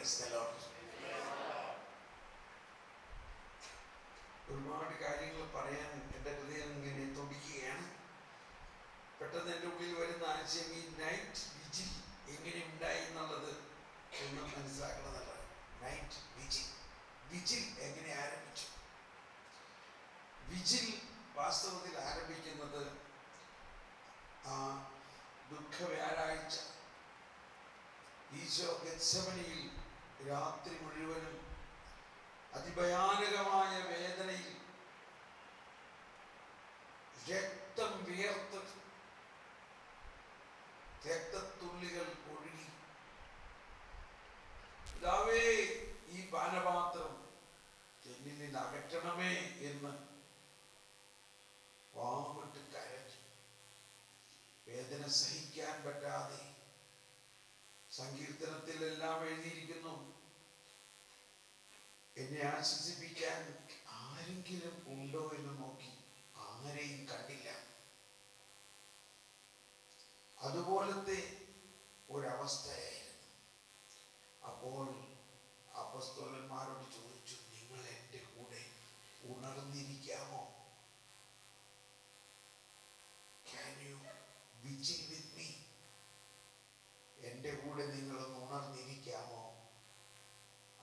Praise the Lord. ഒരുപാട് കാര്യങ്ങൾ പറയാൻ എൻ്റെ ഹൃദയം ഇങ്ങനെ തുടിക്കുകയാണ്. പെട്ടെന്ന് എൻ്റെ ഉള്ളിൽ വരുന്ന ആശയം ഈ നൈറ്റ് വിജിൽ എങ്ങനെ ഉണ്ടായി എന്നുള്ളത് ഒന്ന് മനസ്സിലാക്കണമെന്നുള്ളത്. നൈറ്റ് വിജിൽ എങ്ങനെ ആരംഭിച്ചു? വിജിൽ വാസ്തവത്തിൽ ആരംഭിക്കുന്നത് ആ ദുഃഖ വ്യാഴാഴ്ച ഈശോ ഗെത്സമനിയിൽ രാത്രി മുഴുവനും അതിഭയാനകമായ വേദനയിൽ രക്തം വിയർത്ത് രക്തത്തുള്ളികൾ ഒഴുകി, പിതാവേ ഈ പാനപാത്രം എന്നിൽ നിന്ന് അകറ്റണമേ എന്ന് വാവിട്ട് കരഞ്ഞു. വേദന സഹിക്കാൻ പറ്റാതെ സങ്കീർത്തനത്തിൽ എല്ലാം എഴുതിയിരിക്കുന്നു, എന്നെ ആശ്വസിപ്പിക്കാൻ ആരെങ്കിലും ഉണ്ടോ എന്ന് നോക്കി ആരെയും കണ്ടില്ല. അതുപോലത്തെ ഒരവസ്ഥയായിരുന്നു. അപ്പോൾ അപ്പോസ്തലന്മാരോട് ചോദിച്ചു, നിങ്ങൾ എൻ്റെ കൂടെ ഉണർന്നിരിക്കാമോ? Can you vigil with me? എൻ്റെ കൂടെ നിങ്ങളൊന്ന് ഉണർന്നിരിക്കാമോ?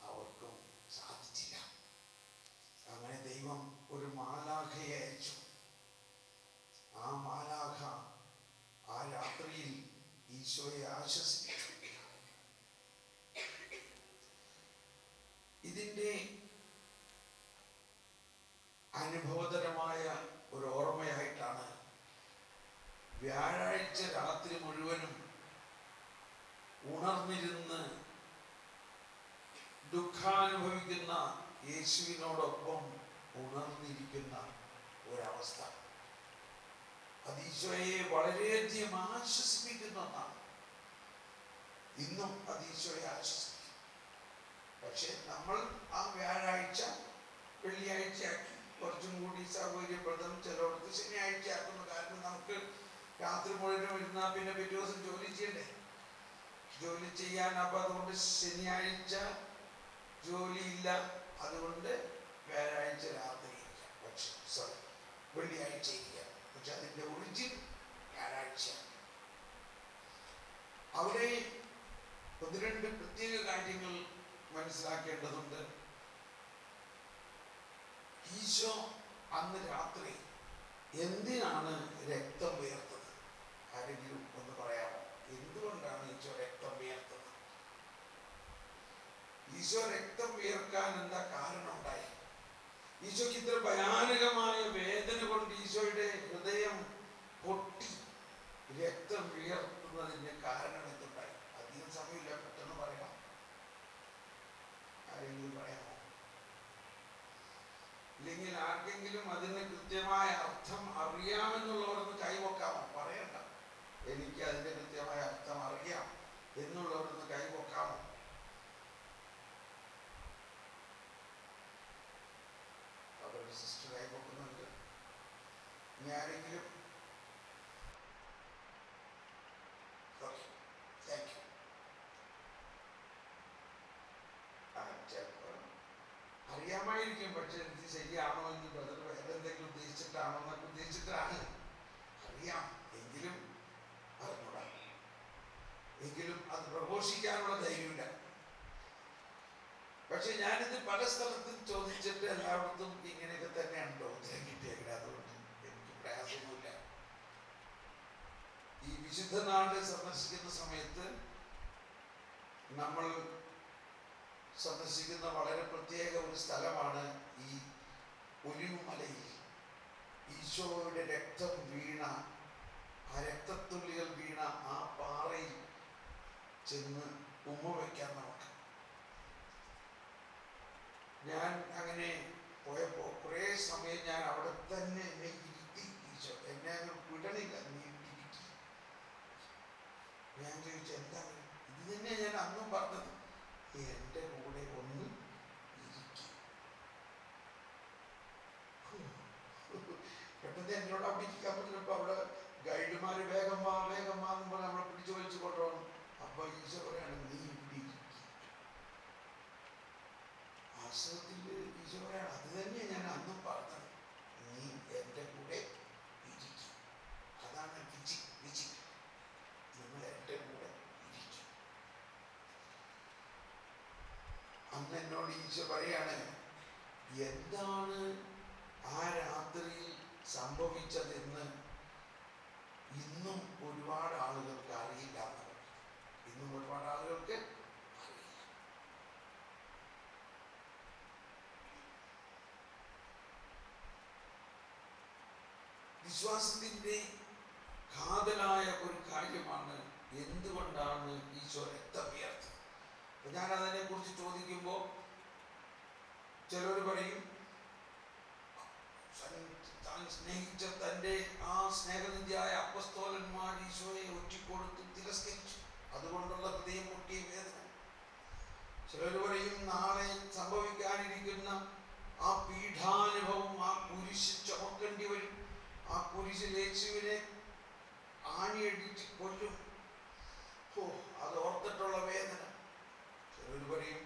അവർക്കും സാധിച്ചില്ല. അങ്ങനെ ദൈവം ഒരു മാലാഖയെ അയച്ചു. ആ മാലാഖ ആ രാത്രിയിൽ ഈശോയെ ആശ്വസിപ്പിച്ചു. ഇതിൻ്റെ അനുഭവതരമായ ഒരു ഓർമ്മയായിട്ടാണ് വ്യാഴാഴ്ച രാത്രി മുഴുവനും ഉണർന്നിരുന്ന് ദുഃഖാനുഭവിക്കുന്ന യേശുവിനോടൊപ്പം ഉണർന്നിരിക്കുന്ന ഒരവസ്ഥ. അത് ഈശോയെ വളരെയധികം ആശ്വസിപ്പിക്കുന്ന ഒന്നാണ്. ഇന്നും അത് ഈശോയെ ആശ്വസിപ്പിക്കും. പക്ഷെ നമ്മൾ ആ വ്യാഴാഴ്ച വെള്ളിയാഴ്ചയാക്കി, കുറച്ചും കൂടി സൗകര്യപ്രദം ചിലയിടത്ത് ശനിയാഴ്ച ആക്കുന്ന. കാരണം നമുക്ക് രാത്രി മുഴുവനും ഇരുന്നാൽ പിന്നെ പിറ്റേ ദിവസം ജോലി ചെയ്യണ്ടേ, ജോലി ചെയ്യാൻ. അപ്പം അതുകൊണ്ട് ശനിയാഴ്ച ജോലിയില്ല, അതുകൊണ്ട് വ്യാഴാഴ്ച രാത്രി ഇരിക്കാം, പക്ഷെ വെള്ളിയാഴ്ച ഇരിക്കാം. പക്ഷെ അതിൻ്റെ ഒറിജിൻ വ്യാഴാഴ്ചയാണ്. അവിടെ ഒന്ന് രണ്ട് പ്രത്യേക കാര്യങ്ങൾ മനസ്സിലാക്കേണ്ടതുണ്ട്. ഈശോ അന്ന് രാത്രി എന്തിനാണ് രക്തം ഉയർത്തത്? ആരെങ്കിലും ഒന്ന് പറയാമോ? എന്തുകൊണ്ടാണ് ഈശോ രക്തം ഉയർത്തത്? ഈശോ രക്തം ഉയർക്കാൻ എന്താ കാരണം ഉണ്ടായി? ഈശോയ്ക്ക് ഇത്ര ഭയാനകമായ വേദന കൊണ്ട് ഈശോയുടെ ഹൃദയം പൊട്ടി രക്തം ഉയർത്തുന്നതിന്റെ കാരണം എന്തുണ്ടായി? അധികം സമയമില്ല, പെട്ടെന്ന് പറയാം. ആരെങ്കിലും പറയാമോ? ഇല്ലെങ്കിൽ ആർക്കെങ്കിലും അതിന് കൃത്യമായ അർത്ഥം അറിയാമെന്നുള്ളവരൊന്ന് കൈവക്കാമോ? പറയണ്ട, എനിക്ക് അതിന്റെ കൃത്യമായ അർത്ഥം അറിയാം എന്നുള്ളവരൊന്ന് കൈവക്കാമോ? അവരുടെ സിസ്റ്റർ കൈവക്കുന്നുണ്ട്. ഇനി ആരെങ്കിലും? Thank you. അറിയാമായിരിക്കും, പക്ഷെ ഇത് ശരിയാണോ എന്ന് ബ്രദർ വേറെ എന്തെങ്കിലും ഉദ്ദേശിച്ചിട്ടാണോ എന്നൊക്കെ ഉദ്ദേശിച്ചിട്ടാണ്. അറിയാം, എങ്കിലും അറിഞ്ഞൂടാ, എങ്കിലും അത് പ്രഘോഷിക്കാനുള്ള ധൈര്യമില്ല. പക്ഷെ ഞാനിത് പല സ്ഥലത്തും ചോദിച്ചിട്ട് എല്ലായിടത്തും ഇങ്ങനെയൊക്കെ തന്നെയാണല്ലോ ഉത്തരം കിട്ടിയേക്കുന്നത്. അതുകൊണ്ട് എനിക്ക് പ്രയാസമൊന്നുമില്ല. ഈ വിശുദ്ധ നാട് സന്ദർശിക്കുന്ന സമയത്ത് നമ്മൾ സന്ദർശിക്കുന്ന വളരെ പ്രത്യേക ഒരു സ്ഥലമാണ് ഈ ഒലിവുമലയിൽ. ഈശോയുടെ രക്തം വീണ, ആ രക്തത്തുള്ളികൾ വീണ ആ പാറയിൽ ചെന്ന് ഉമ്മ വയ്ക്കാൻ നമുക്ക്. ഞാൻ അങ്ങനെ പോയപ്പോൾ കുറേ സമയം ഞാൻ അവിടെ തന്നെ എന്നെ ഇരുത്തി. ഈശോ എന്നെ അങ്ങ് വിടണില്ല, നീ ഇരുത്തി. ഞാൻ ചോദിച്ചു, എന്താ? ഇത് തന്നെ ഞാൻ അന്നും പറഞ്ഞത്, എൻ്റെ കൂടെ ഒന്ന് ഇരിക്കും. പെട്ടെന്ന് എന്നോട് അവിടെ ഇരിക്കാൻ പറ്റില്ലപ്പോൾ അവിടെ ഗൈഡുമാർ വേഗം വാ വേഗം വാ എന്ന് പറഞ്ഞ് നമ്മളെ പിടിച്ചു വലിച്ചു കൊണ്ടുപോകണം. അപ്പോൾ ഈശോ പറയാണ്, നീ ഇവിടെ ഇരിക്കും. അവനോട് ഈശോ പറയാണ്, എന്താണ് ആ രാത്രിയിൽ സംഭവിച്ചതെന്ന് ഇന്നും ഒരുപാട് ആളുകൾക്ക് അറിയില്ല. ഇന്നും ഒരുപാട് ആളുകൾക്ക് അറിയില്ല. വിശ്വാസത്തിന്റെ കാതലായ ഒരു കാര്യമാണ് എന്തുകൊണ്ടാണ് ഈശോ രക്തം ഉയർത്തി. ഞാൻ അതിനെ കുറിച്ച് ചോദിക്കുമ്പോൾ ചിലർ പറയും, താൻ സ്നേഹിച്ച തൻ്റെ ആ സ്നേഹനിധിയായ അപ്പസ്തോലന്മാർ ഈശോയെ ഒറ്റിക്കൊടുത്ത് തിരസ്കരിച്ചു, അതുകൊണ്ടുള്ള ഹൃദയം പൊട്ടിയ വേദന. ചിലർ പറയും, നാളെ സംഭവിക്കാനിരിക്കുന്ന ആ പീഠാനുഭവം, ആ കുരിശ് ചുമക്കേണ്ടി വരും, ആ കുരിശിൽ യേശുവിനെ ആണിയടിച്ച് കൊല്ലും, അത് ഓർത്തിട്ടുള്ള വേദന. ചിലർ പറയും,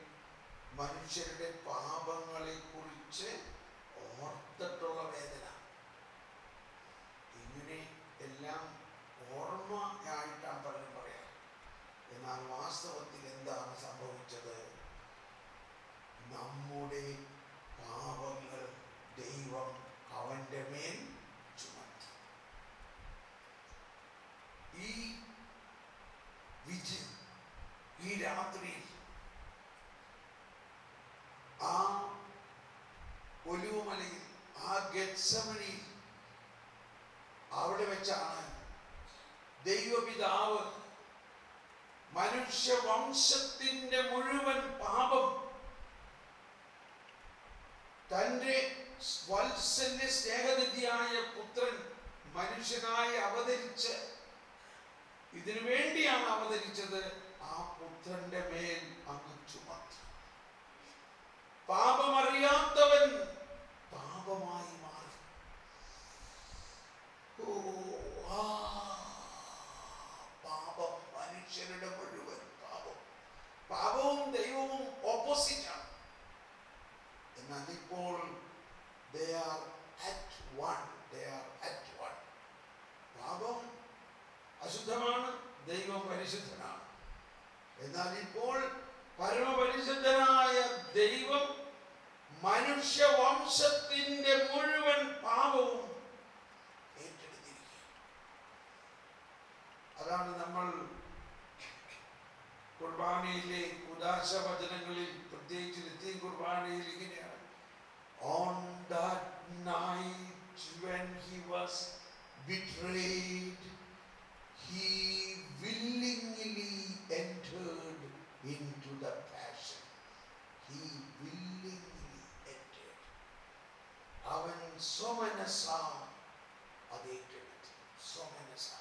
മനുഷ്യരുടെ പാപങ്ങളെ കുറിച്ച് ഓർത്തിട്ടുള്ള വേദന. ഇങ്ങനെ എല്ലാം ഓർമ്മയായിട്ടാണ് പലരും പറയാം. എന്നാൽ വാസ്തവത്തിൽ എന്താണ് സംഭവിച്ചത്? നമ്മുടെ പാപങ്ങൾ ദൈവം അവന്റെ മേൽ ചുമത്തി. ഈ വിജയം ഈ രാത്രിയിൽ ആ ഒലിവുമലയിൽ, ആ ഗെത്സമനിയിൽ, അവിടെ വെച്ചാണ് ദൈവപിതാവ് മനുഷ്യവംശത്തിന്റെ മുഴുവൻ പാപം തന്റെ വത്സല്യ സ്നേഹനിധിയായ പുത്രൻ മനുഷ്യനായി അവതരിച്ച്, ഇതിനു വേണ്ടിയാണ് അവതരിച്ചത്, ആ പുത്രന്റെ മേൽ അങ്ങ് ചുമത്തി. പാപമറിയാത്തവൻ പാപമായി മാറി. പാപം, മനുഷ്യരുടെ മുഴുവൻ പാപം. പാപവും ദൈവവും ഓപ്പോസിറ്റാണ്. എന്നാൽ ഇപ്പോൾ they are at one. പാപം അശുദ്ധമാണ്, ദൈവം പരിശുദ്ധനാണ്. എന്നാൽ ഇപ്പോൾ പരമപരിശുദ്ധനായ ദൈവം മനുഷ്യവംശത്തിന്റെ മുഴുവൻ പാപവും ഏറ്റെടുത്തിരിക്കുക. അതാണ് നമ്മൾ കുർബാനയിലെ ഉദാശ വചനങ്ങളിൽ, പ്രത്യേകിച്ച് നിത്യ കുർബാനയിൽ ഇങ്ങനെയാണ്: On that night when he was betrayed, he willingly entered into the passion. He willingly entered. അവൻ സ്വമനസാ അത് ഏറ്റെടുത്തു. സ്വമനസാ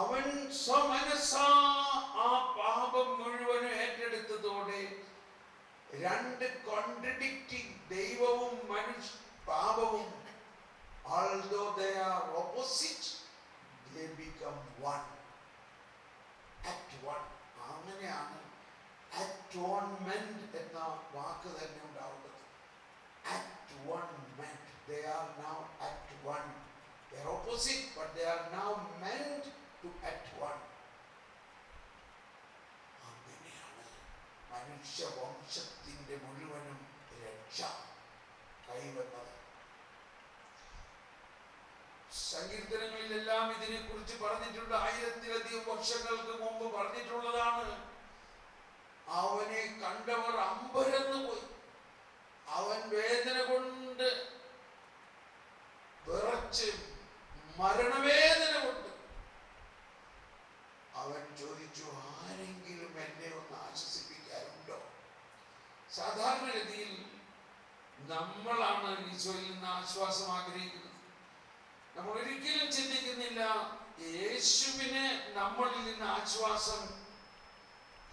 അവൻ സ്വമനസാ ആ പാപം മുഴുവനും ഏറ്റെടുത്തതോടെ രണ്ട് കോൺട്രഡിക്റ്റിംഗ്, ദൈവവും പാപവും, although they are opposite, they become one. At one. അങ്ങനെയാണ് atonement എന്ന വാക്ക് തന്നെ ഉണ്ടാവുന്നത്. Atonement. They are now at one. They are opposite, but they are now meant to at one. അങ്ങനെയാണ് മനുഷ്യവംശത്തിന്റെ മുഴുവനും രക്ഷ കൈവന്നത്. സങ്കീർത്തനങ്ങളിലെല്ലാം ഇതിനെ കുറിച്ച് പറഞ്ഞിട്ടുണ്ട്. 1000-ലധികം വർഷങ്ങൾക്ക് മുമ്പ് പറഞ്ഞിട്ടുള്ളതാണ്. അവനെ കണ്ടവർ അമ്പരന്ന് പോയി. അവൻ വേദന കൊണ്ട് വിറച്ച്, മരണവേദന കൊണ്ട് അവൻ ചോദിച്ചു, ആരെങ്കിലും എന്നെ ഒന്ന് ആശ്വസിപ്പിക്കാറുണ്ടോ? സാധാരണഗതിയിൽ നമ്മളാണ് ഈശോയിൽ നിന്ന് ആശ്വാസം ആഗ്രഹിക്കുന്നത്. നമ്മൾ ഒരിക്കലും ചിന്തിക്കുന്നില്ല യേശുവിനെ നമ്മളിൽ നിന്ന് ആശ്വാസം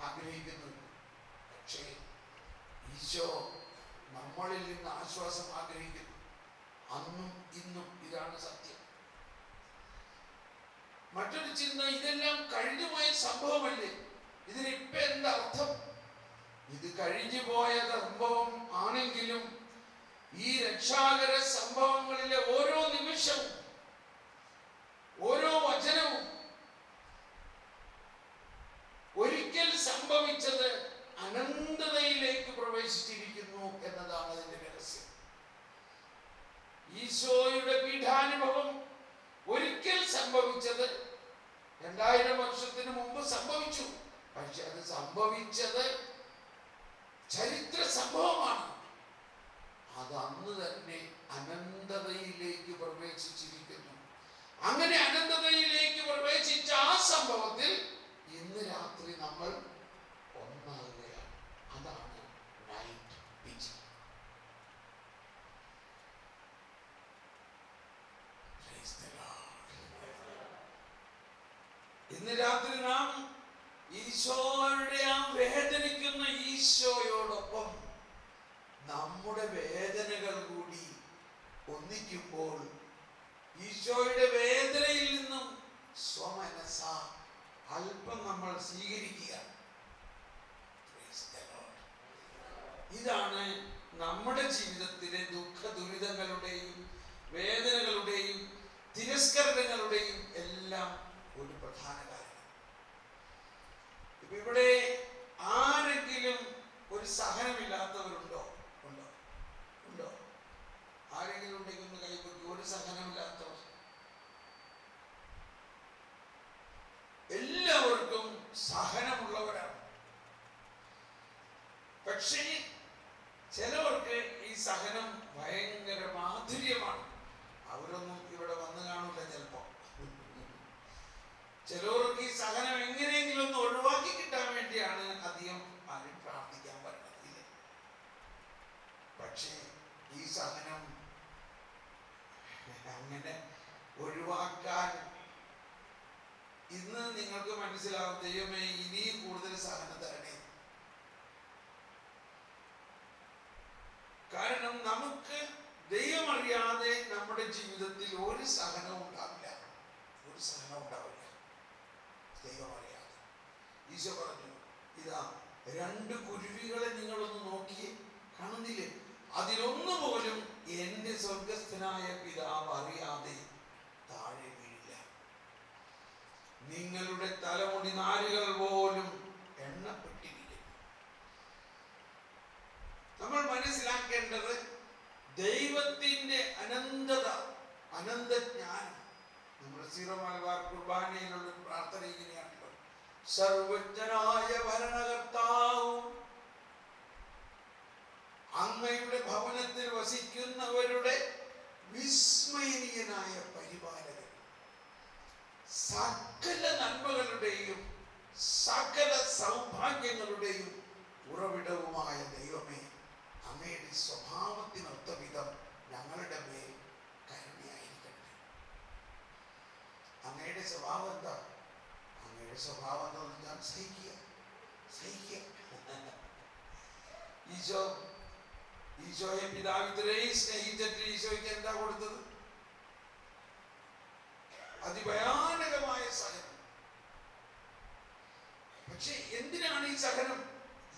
ആഗ്രഹിക്കുന്നു. പക്ഷേ ഈശോ നമ്മളിൽ നിന്ന് ആശ്വാസം ആഗ്രഹിക്കുന്നു. അന്നും ഇന്നും ഇതാണ് സത്യം. മറ്റൊരു ചിന്ത, ഇതെല്ലാം കഴിഞ്ഞുപോയ സംഭവമല്ലേ, ഇതിനിപ്പ എന്താ അർത്ഥം? ഇത് കഴിഞ്ഞു പോയ സംഭവം ആണെങ്കിലും ഈ രക്ഷാകര സംഭവങ്ങളിലെ ഓരോ നിമിഷവും, ഓരോ വചനവും ഒരിക്കൽ സംഭവിച്ച 2000 വർഷത്തിന് മുമ്പ് സംഭവിച്ചു. പക്ഷെ അത് സംഭവിച്ചത് ചരിത്ര സംഭവമാണ്. അത് അന്ന് തന്നെ അനന്തതയിലേക്ക് പ്രവേശിച്ചിരിക്കുന്നു. അങ്ങനെ അനന്തതയിലേക്ക് പ്രവേശിച്ച ആ സംഭവത്തിൽ ഇന്ന് രാത്രി നമ്മൾ ഒന്നാകുകയാണ്. അതാണ് നൈറ്റ് വിജിൽ. ഇന്ന് രാത്രി നാം ഈശോയുടെ ആ വേദനിക്കുന്ന ഈശോയോടൊപ്പം നമ്മുടെ വേദനകൾ കൂടി ഒന്നിക്കുമ്പോൾ ഈശോയുടെ വേദനയിൽ നിന്നും സ്വമനസ അല്പം നമ്മൾ സ്വീകരിക്കുക. ഇതാണ് നമ്മുടെ ജീവിതത്തിലെ ദുഃഖ ദുരിതങ്ങളുടെയും വേദനകളുടെയും തിരസ്കരണങ്ങളുടെയും എല്ലാം ഒരു പ്രധാന കാര്യം. ഇപ്പൊ ഇവിടെ ആരെങ്കിലും ഒരു സഹനമില്ലാത്തവരുണ്ടോ? ഉണ്ടോ? ഉണ്ടോ? ആരെങ്കിലും ഉണ്ടെങ്കിൽ ഒന്ന് കൈപ്പൊക്കി. ഒരു സഹനമില്ലാത്തവർ? എല്ലാവർക്കും സഹനമുള്ളവരാണ്. പക്ഷേ ചിലവർക്ക് ഈ സഹനം ഭയങ്കര മാധുര്യമാണ്. അവരൊന്നും ഇവിടെ വന്നു കാണില്ല ചിലപ്പോ. ചിലവർക്ക് ഈ സഹനം എങ്ങനെയെങ്കിലും ഒന്ന് ഒഴിവാക്കി കിട്ടാൻ വേണ്ടിയാണ് അധികം ആരും പ്രാർത്ഥിക്കാൻ പറ്റുന്നില്ല. പക്ഷേ ഈ സഹനം അങ്ങനെ ഒഴിവാക്കാൻ ഇന്ന് നിങ്ങൾക്ക് മനസ്സിലാവും. ദൈവമേ, ഇനിയും കൂടുതൽ സഹനം തരണേ. കാരണം നമുക്ക് ദൈവം അറിയാതെ നമ്മുടെ ജീവിതത്തിൽ ഒരു സഹനവും ഉണ്ടാവില്ല. ഒരു സഹനം ഉണ്ടാവില്ല ദൈവം അറിയാതെ. ഈശോ പറഞ്ഞു, ഇതാ 2 കുരുവികളെ നിങ്ങളൊന്ന് നോക്കിയേ, കാണുന്നില്ലേ? അതിലൊന്നു പോലും എന്റെ സ്വർഗസ്ഥനായ പിതാവ് അറിയാതെ താഴെ വീഴില്ല. നിങ്ങളുടെ തലമുടി നാരുകൾ പോലും എണ്ണപ്പെട്ടിരിക്കുന്നു. നമ്മൾ മനസ്സിലാക്കേണ്ടത് ദൈവത്തിന്റെ അനന്തത, അനന്തജ്ഞാനം. നമ്മുടെ സീറോ മലബാർ കുർബാനയിലുള്ള പ്രാർത്ഥന ഇങ്ങനെയാണല്ലോ: സർവജ്ഞനായ ഭരണകർത്താവും അങ്ങയുടെ ഭവനത്തിൽ വസിക്കുന്നവരുടെ വിസ്മയനീയനായ പരിപാലകൻ, സകല നന്മകളുടെയും സകല സൗഭാഗ്യങ്ങളുടെയും ഉറവിടവുമായ ദൈവമേ, അങ്ങയുടെ സ്വഭാവത്തിനൊത്ത വിധം ഞങ്ങളുടെ മേൽ കരുണയായിരിക്കട്ടെ. അങ്ങയുടെ സ്വഭാവം എന്താ? അങ്ങയുടെ സ്വഭാവം എന്താണെന്ന് ഞാൻ സഹിക്കുക. ഈശോയെ പിതാവ് ഇത്രയും സ്നേഹിച്ചിട്ട് ഈശോയ്ക്ക് എന്താ കൊടുത്തത്? അതിഭയാനകമായ സഹനം. പക്ഷെ എന്തിനാണ് ഈ സഹനം?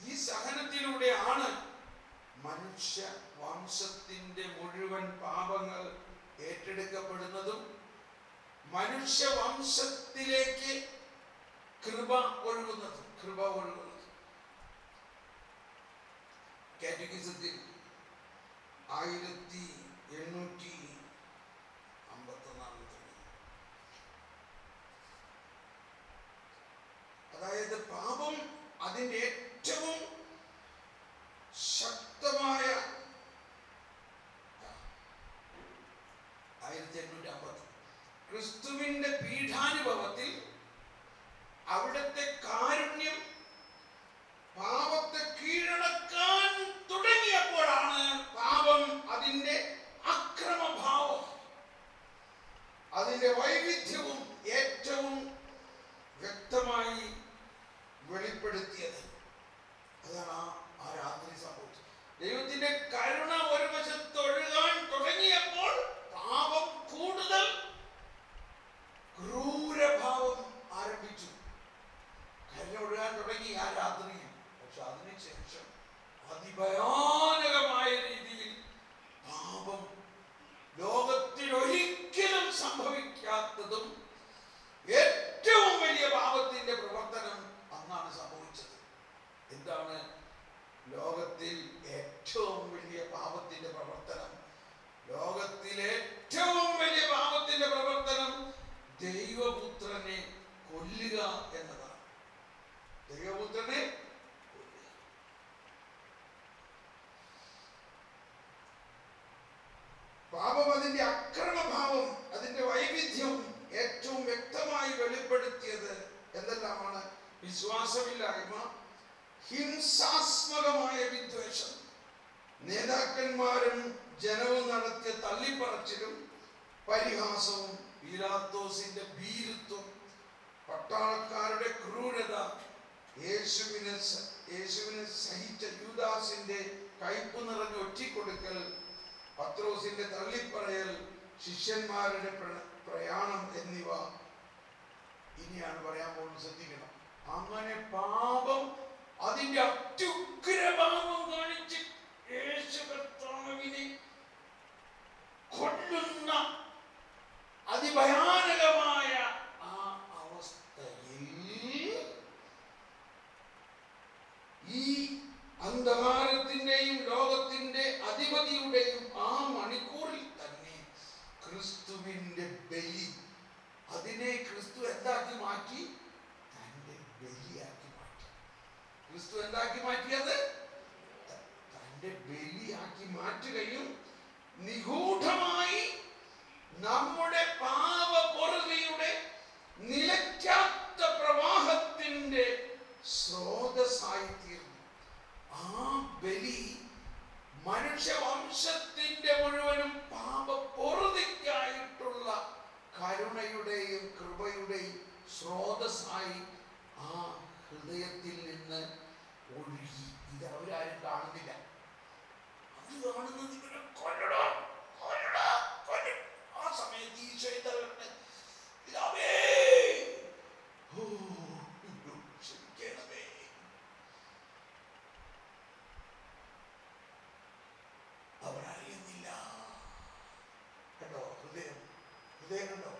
ഈ സഹനത്തിലൂടെയാണ് മനുഷ്യ വംശത്തിന്റെ മുഴുവൻ പാപങ്ങൾ ഏറ്റെടുക്കപ്പെടുന്നതും മനുഷ്യവംശത്തിലേക്ക് കൃപ ഒഴുകുന്നതും. കാറ്റഗിസത്തിൽ 1854 അതായത് പാപം അതിൻ്റെ ഏറ്റവും ശക്തമായ 1850 ക്രിസ്തുവിന്റെ പീഠാനുഭവത്തിൽ അവിടുത്തെ കാരുണ്യം പാപത്തെ കീഴടക്കാൻ തുടങ്ങിയപ്പോഴാണ് പാപം അതിൻ്റെ അക്രമഭാവം, അതിൻ്റെ വൈവിധ്യവും ഏറ്റവും വ്യക്തമായി വെളിപ്പെടുത്തിയത്. കൊല്ലുക എന്നതാണ്. ദൈവപുത്രനെ കൊല്ലുക. പാപം അതിന്റെ അക്രമഭാവം, അതിന്റെ വൈവിധ്യം ഏറ്റവും വ്യക്തമായി വെളിപ്പെടുത്തിയത് എന്തെല്ലാമാണ്? വിശ്വാസമില്ലായ്മ, ഹിംസാത്മകമായ വിദ്വേഷം, നേതാക്കന്മാരും ജനവും നടത്തിയ തള്ളിപ്പറച്ചിലും പരിഹാസവും, പീലാത്തോസിന്റെ ഭീരുത്വം, പട്ടാളക്കാരുടെ ക്രൂരത, യേശുവിനെ സഹിച്ച യൂദാസിന്റെ കയ്പ് നിറഞ്ഞ ഒറ്റിക്കൊടുക്കൽ, പത്രോസിന്റെ തള്ളിപ്പറയൽ, ശിഷ്യന്മാരുടെ പ്രയാണം എന്നിവ ഇനിയാണ് പറയാൻ പോകുന്നത്. ശ്രദ്ധിക്കണം. അങ്ങനെ പാപം അതിന്റെ അത്യുഗ്രഭാവം കാണിച്ച് യേശു കർത്താവിനെ കൊല്ലുന്ന അതിഭയാനകമായ ആ അവസ്ഥയിൽ ഈ അന്ധകാരത്തിന്റെയും ലോകത്തിന്റെ അധിപതിയുടെയും ആ മണിക്കൂറിൽ തന്നെ ക്രിസ്തുവിന്റെ ബലി, അതിനെ ക്രിസ്തു എന്താക്കി മാറ്റി? തന്റെ ബലിയാക്കി മാറ്റി. ക്രിസ്തു എന്താക്കി മാറ്റിയത്? തന്റെ ബലിയാക്കി മാറ്റുകയും നിഗൂഢമായി നമ്മുടെ പാപപൊറുതിയുടെ നിലയ്ക്കാത്ത പ്രവാഹത്തിന്റെ സ്രോതസ്സായി തീർന്നു. ആ ബലി മനുഷ്യവംശത്തിന്റെ മുഴുവനും പാപപൊറുതിക്കായിട്ടുള്ള കരുണയുടെയും കൃപയുടെയും സ്രോതസ്സായി ആ ഹൃദയത്തിൽ നിന്ന് ഒഴുകി. ഇത് അവരാരും കാണുന്നില്ല. അവർ കാണുന്നത് ഇവരെ കൊല്ലടാ കൊല്ലടാ കൊല്ലും. ആ സമയത്ത് ഈശോ എന്താ പറഞ്ഞത്? പിതാവേ, ഓ ക്ഷമിക്കണമേ. അവർ അറിയുന്നില്ല. കേട്ടോ? ഹൃദയം കണ്ടോ?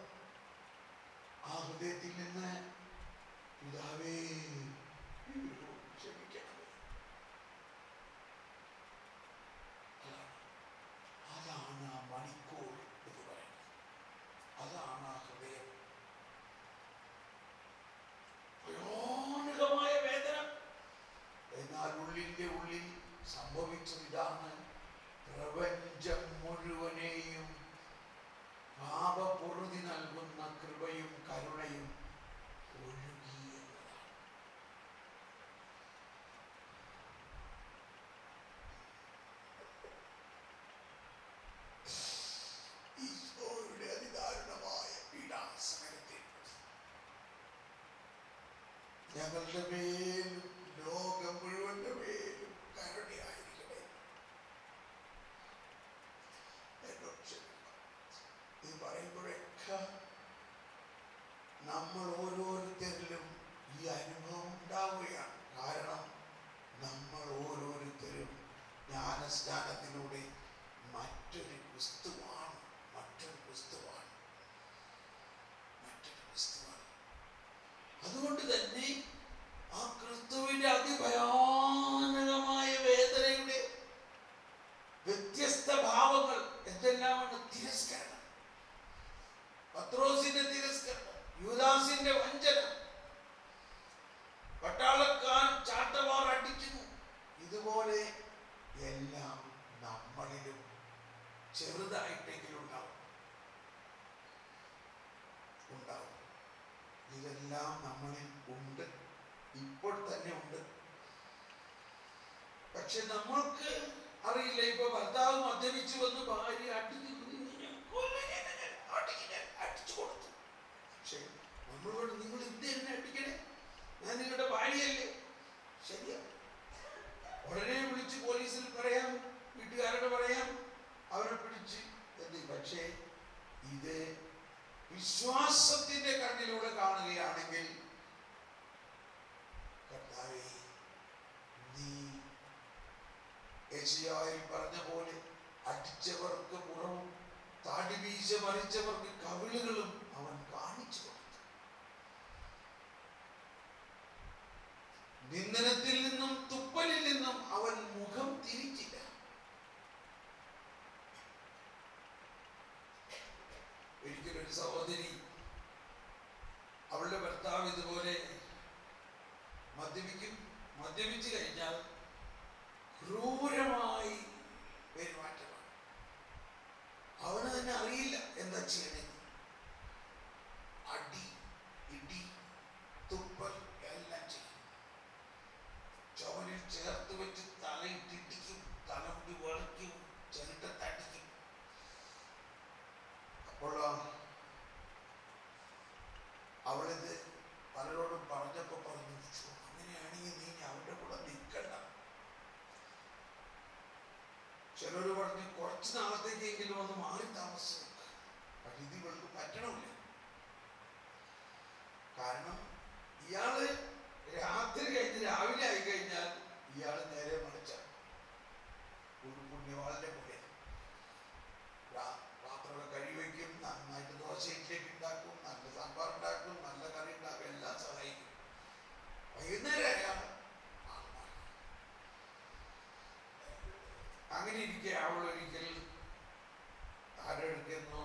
ആ ഹൃദയത്തിൽ നിന്ന് പിതാവേ ക്ഷമിക്കണമേ. അതാണ് ആ മണിക്കൂർ എന്ന് പറയുന്നത്. അതാണ് ആ ഹൃദയം. ഭയാനകമായ വേദന. എന്നാൽ ഉള്ളിന്റെ ഉള്ളിൽ സംഭവിച്ചത് ഇതാണ്. പ്രപഞ്ചം മുഴുവനെയും പാപപൊറുതി നൽകുന്ന കൃപയും കരുണയും ഒഴുകി എന്നതാണ്. ഈശോയുടെ അതിദാരുണമായ പീഡാസഹനത്തെ ഞങ്ങളുടെ മേലും ലോകം മുഴുവന്റെ മേലും കരുണയായിരിക്കണേ. ഇത് പറയുമ്പോഴൊക്കെ നമ്മൾ ഓരോരുത്തരിലും ഈ അനുഭവം ഉണ്ടാവുകയാണ്. കാരണം നമ്മൾ ഓരോരുത്തരും ജ്ഞാനസ്നാനത്തിലൂടെ മറ്റൊരു ക്രിസ്തുവാണ്. അതുകൊണ്ട് തന്നെ ആ ക്രിസ്തുവിന്റെ അതിഭയാനകമായ വേദനയുടെ വ്യത്യസ്ത ഭാവങ്ങൾ എന്തെല്ലാമാണ്? തിരസ്കരണം, പത്രോസിന്റെ തിരസ്കരണം, യൂദാസിന്റെ വഞ്ചന, പട്ടാളക്കാർ ചാട്ടവാർ അടിക്കുന്നു. ഇതുപോലെ എല്ലാം നമ്മളിലും ചെറുതായിട്ടെങ്കിലും ഉണ്ടാവും. ഇതെല്ലാം നമ്മളിൽ ഉണ്ട്, ഇപ്പോൾ തന്നെ ഉണ്ട്. പക്ഷെ നമ്മൾക്ക് അറിയില്ല. ഇപ്പൊ ഭർത്താവ് മദ്യപിച്ചു വന്ന് ഭാര്യ അടിച്ചു കൊടുത്തു. പക്ഷെ നമ്മളോട് നിങ്ങൾ എന്തിനെ അടിക്കണേ? ഞാൻ നിങ്ങളുടെ ഭാര്യയല്ലേ? ശരിയാ. ഉടനെ വിളിച്ച് പോലീസിൽ പറയാം, വീട്ടുകാരോട് പറയാം, അവരെ പിടിച്ച് എന്ത്. പക്ഷേ ഇത് വിശ്വാസത്തിന്റെ കണ്ണിലൂടെ കാണുകയാണെങ്കിൽ കർത്താവേ, നീ യെശയ്യായിൽ പറഞ്ഞ പോലെ അടിച്ചവർക്ക് പുറവും താടി വീശ മരിച്ചവർക്ക് കവിളുകളും അവൻ കാണിച്ചു കൊടുത്തു. നിന്ദനത്തിൽ നിന്നും തുപ്പലിൽ നിന്നും അവൻ മുഖം തിരിച്ചില്ല. ഒരിക്കലൊരു സഹോദരി അവൾ അവളുടെ ഭർത്താവ് ഇതുപോലെ മദ്യപിക്കും. മദ്യപിച്ചു കഴിഞ്ഞാൽ ക്രൂരമായി പെരുമാറ്റമാണ്. അവന് തന്നെ അറിയില്ല എന്താ ചെയ്യണേ. അടി, ഇടി, തുപ്പൽ എല്ലാം ചെയ്യും. ചുമരിൽ ചേർത്ത് വെച്ച് തലയിട്ടിടിക്കും, തലമുടി വളയ്ക്കും, ചെറുട്ടത്തടിക്കും. അപ്പോൾ അവളിത് പലരോടും പറഞ്ഞപ്പോ പറഞ്ഞു, അങ്ങനെയാണെങ്കിൽ നീ അവരുടെ കൂടെ നിൽക്കണ്ട. ചിലര് പറഞ്ഞ് കുറച്ച് നാളത്തേക്കെങ്കിലും ഒന്ന് മാറി താമസിച്ചു. പക്ഷെ ഇത് ഇവൾക്ക് പറ്റണമില്ല. കാരണം ഇയാള് രാത്രി കഴിഞ്ഞ് രാവിലെ ആയി കഴിഞ്ഞാൽ ഇയാള് നേരെ മറിച്ച ഒരു പുണ്യവാളിന്റെ പോലെ പാത്രങ്ങൾ കഴിവയ്ക്കും, നന്നായിട്ട് ദോശ ഇഡ്ഡലിയൊക്കെ ഉണ്ടാക്കും, നല്ല സാമ്പാർ ഉണ്ടാക്കും, നല്ല കറി ഉണ്ടാക്കും, എല്ലാം സഹായിക്കും. വൈകുന്നേരം അയാൾ അങ്ങനെ ഇരിക്കെ അവളൊരിക്കൽ ആരെടുക്കുന്നു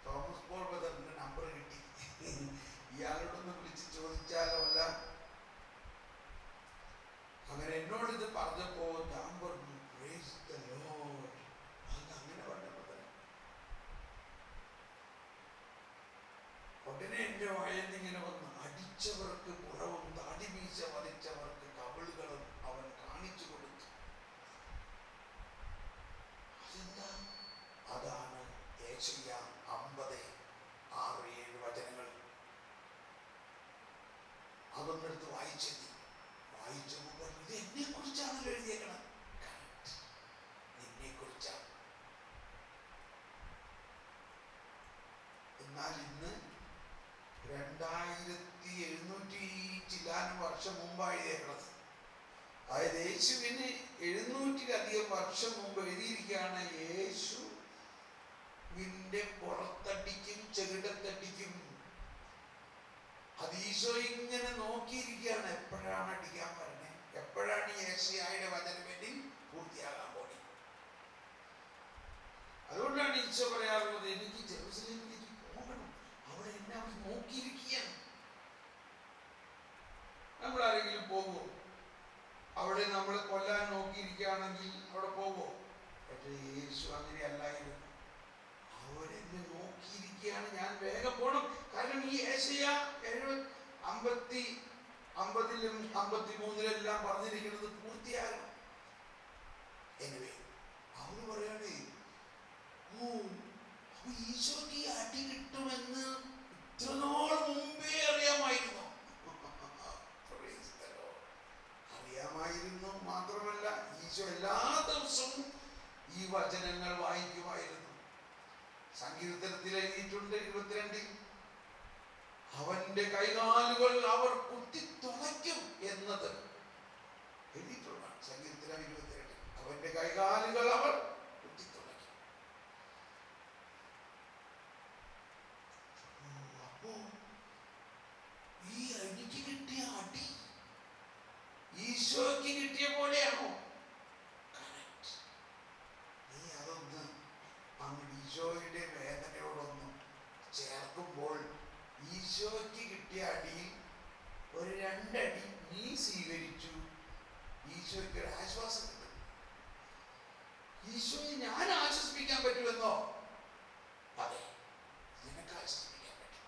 തോമസ് പോൾ ബ്രദറിന്റെ നമ്പർ കിട്ടി. ഇയാളോടൊന്ന് വിളിച്ച് ചോദിച്ചാലോ അല്ല. അങ്ങനെ എന്നോട് ഇത് പറഞ്ഞപ്പോ ഞാൻ പറഞ്ഞു, പ്രൈസ് ദി ലോർഡ്. അങ്ങനെ പറഞ്ഞപ്പോ ഉടനെ എന്റെ വായന്നിങ്ങനെ വന്ന്, അടിച്ചവർക്ക് പുറവും താടി വീശ വലിച്ചവർക്ക് കവിളുകളും അവൻ കാണിച്ചു കൊടുത്തു. അതെന്താ? അതാണ് യെശയ്യാ 50:6-7 വചനങ്ങൾ. അതൊന്നെടുത്ത് വായിച്ചെത്തി. വായിച്ചപ്പോൾ പറഞ്ഞു, ഇത് എന്നെ കുറിച്ചാണല്ലോ എഴുതിയേക്കണം. നിന്നെ കുറിച്ചാണ്. എന്നാൽ ഇന്ന് 2700 ചില്ലാനും വർഷം മുമ്പാണ് എഴുതിയേക്കണത്. അതായത് യേശുവിന് 700-ലധികം വർഷം മുമ്പ് എഴുതിയിരിക്കുകയാണ്. യേശുവിന്റെ പുറത്തടിക്കും, ചെകിടത്തടിക്കും. അത് ഈശോ ഇങ്ങനെ നോക്കിയിരിക്കുകയാണ്, എപ്പോഴാണ് അടിക്കാൻ പറഞ്ഞത്, എപ്പോഴാണ് യേശയ്യായുടെ വചനം വേണ്ടി പൂർത്തിയാകാൻ പോണി. അതുകൊണ്ടാണ് ഈശോ പറയാറുള്ളത്, എനിക്ക് ജെറുസലേമിലേക്ക് പോകണം, അവിടെ എന്നെ അവർ നോക്കിയിരിക്കുകയാണ്. നമ്മൾ ആരെങ്കിലും പോകുമോ? അവിടെ നമ്മളെ കൊല്ലാൻ നോക്കിയിരിക്കുകയാണെങ്കിൽ അവിടെ പോകുമോ? പക്ഷേ യേശു അങ്ങനെയല്ലായിരുന്നു. അവരെന്നെ നോക്കിയിരിക്കുകയാണ്, ഞാൻ വേഗം പോകണം. കാരണം ഈ യെശയ്യാ 50-ലും 53-ലെല്ലാം പറഞ്ഞിരിക്കുന്നത് പൂർത്തിയാകണം. എനിവേ അവര് പറയണേ, അപ്പൊ ഈശോക്ക് ഈ അടി കിട്ടുമെന്ന് ഇത്രനാൾ മുമ്പേ അറിയാമായിരുന്നു. അറിയാമായിരുന്നു മാത്രമല്ല, ഈശോ എല്ലാ ദിവസവും ഈ വചനങ്ങൾ വായിക്കുമായിരുന്നു. സങ്കീർത്തനത്തിൽ എഴുതിയിട്ടുണ്ട് 22-ൽ, അവന്റെ കൈകാലുകൾ അവർ കുത്തിത്തുളയ്ക്കും എന്നത് എഴുതിയിട്ടുള്ളതാണ്. സങ്കീർത്തനം 22, അവന്റെ കൈകാലുകൾ അവർ കുത്തിത്തുളയ്ക്കും. അപ്പോ ഈ എനിക്ക് കിട്ടിയ അടി ഈശോയ്ക്ക് കിട്ടിയ പോലെയാണോ? കറക്റ്റ്. നീ അതൊന്ന് അങ്ങ് ഈശോയുടെ വേദനയോടൊന്നും ചേർക്കുമ്പോൾ ഈശോയ്ക്ക് കിട്ടിയ അടിയിൽ ഒരു 2 അടി നീ സ്വീകരിച്ചു, ഈശോയ്ക്ക് ഒരു ആശ്വാസം കിട്ടും. ഈശോയെ ഞാൻ ആശ്വസിപ്പിക്കാൻ പറ്റുമെന്നോ? അതെ, നിനക്ക് ആശ്വസിപ്പിക്കാൻ പറ്റും.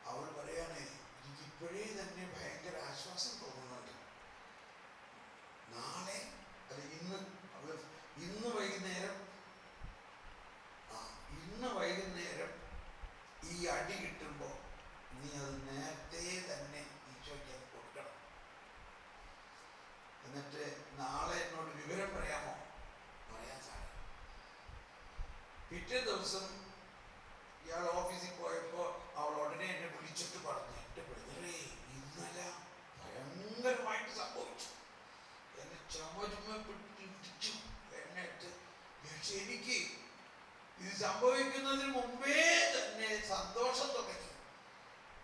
അവൾ പറയണേ, എനിക്ക് ഇപ്പോഴേ തന്നെ ഭയങ്കര ആശ്വാസം തോന്നുന്നുണ്ട്. നാളെ അല്ല ഇന്ന് വൈകുന്നേരം ഈ അടി കിട്ടുമ്പോ നീ അത് നേരത്തെ തന്നെ ഈശോയ്ക്ക് അത് കൊടുക്കണം. എന്നിട്ട് നാളെ എന്നോട് വിവരം പറയാമോ? പറയാൻ സാധിക്കും. പിറ്റേ ദിവസം ഇയാൾ ഓഫീസിൽ പോയപ്പോ അവൾ ഉടനെ എന്നെ വിളിച്ചിട്ട് പറഞ്ഞു, എന്റെ ബ്രദറേ, ഇന്നലെ ഭയങ്കരമായിട്ട് സംഭവിച്ചു. എന്നെ ചുമപിടിച്ചു. എന്നിട്ട് എനിക്ക് ഇത് സംഭവിക്കുന്നതിന് മുമ്പേ തന്നെ സന്തോഷം തുടങ്ങി.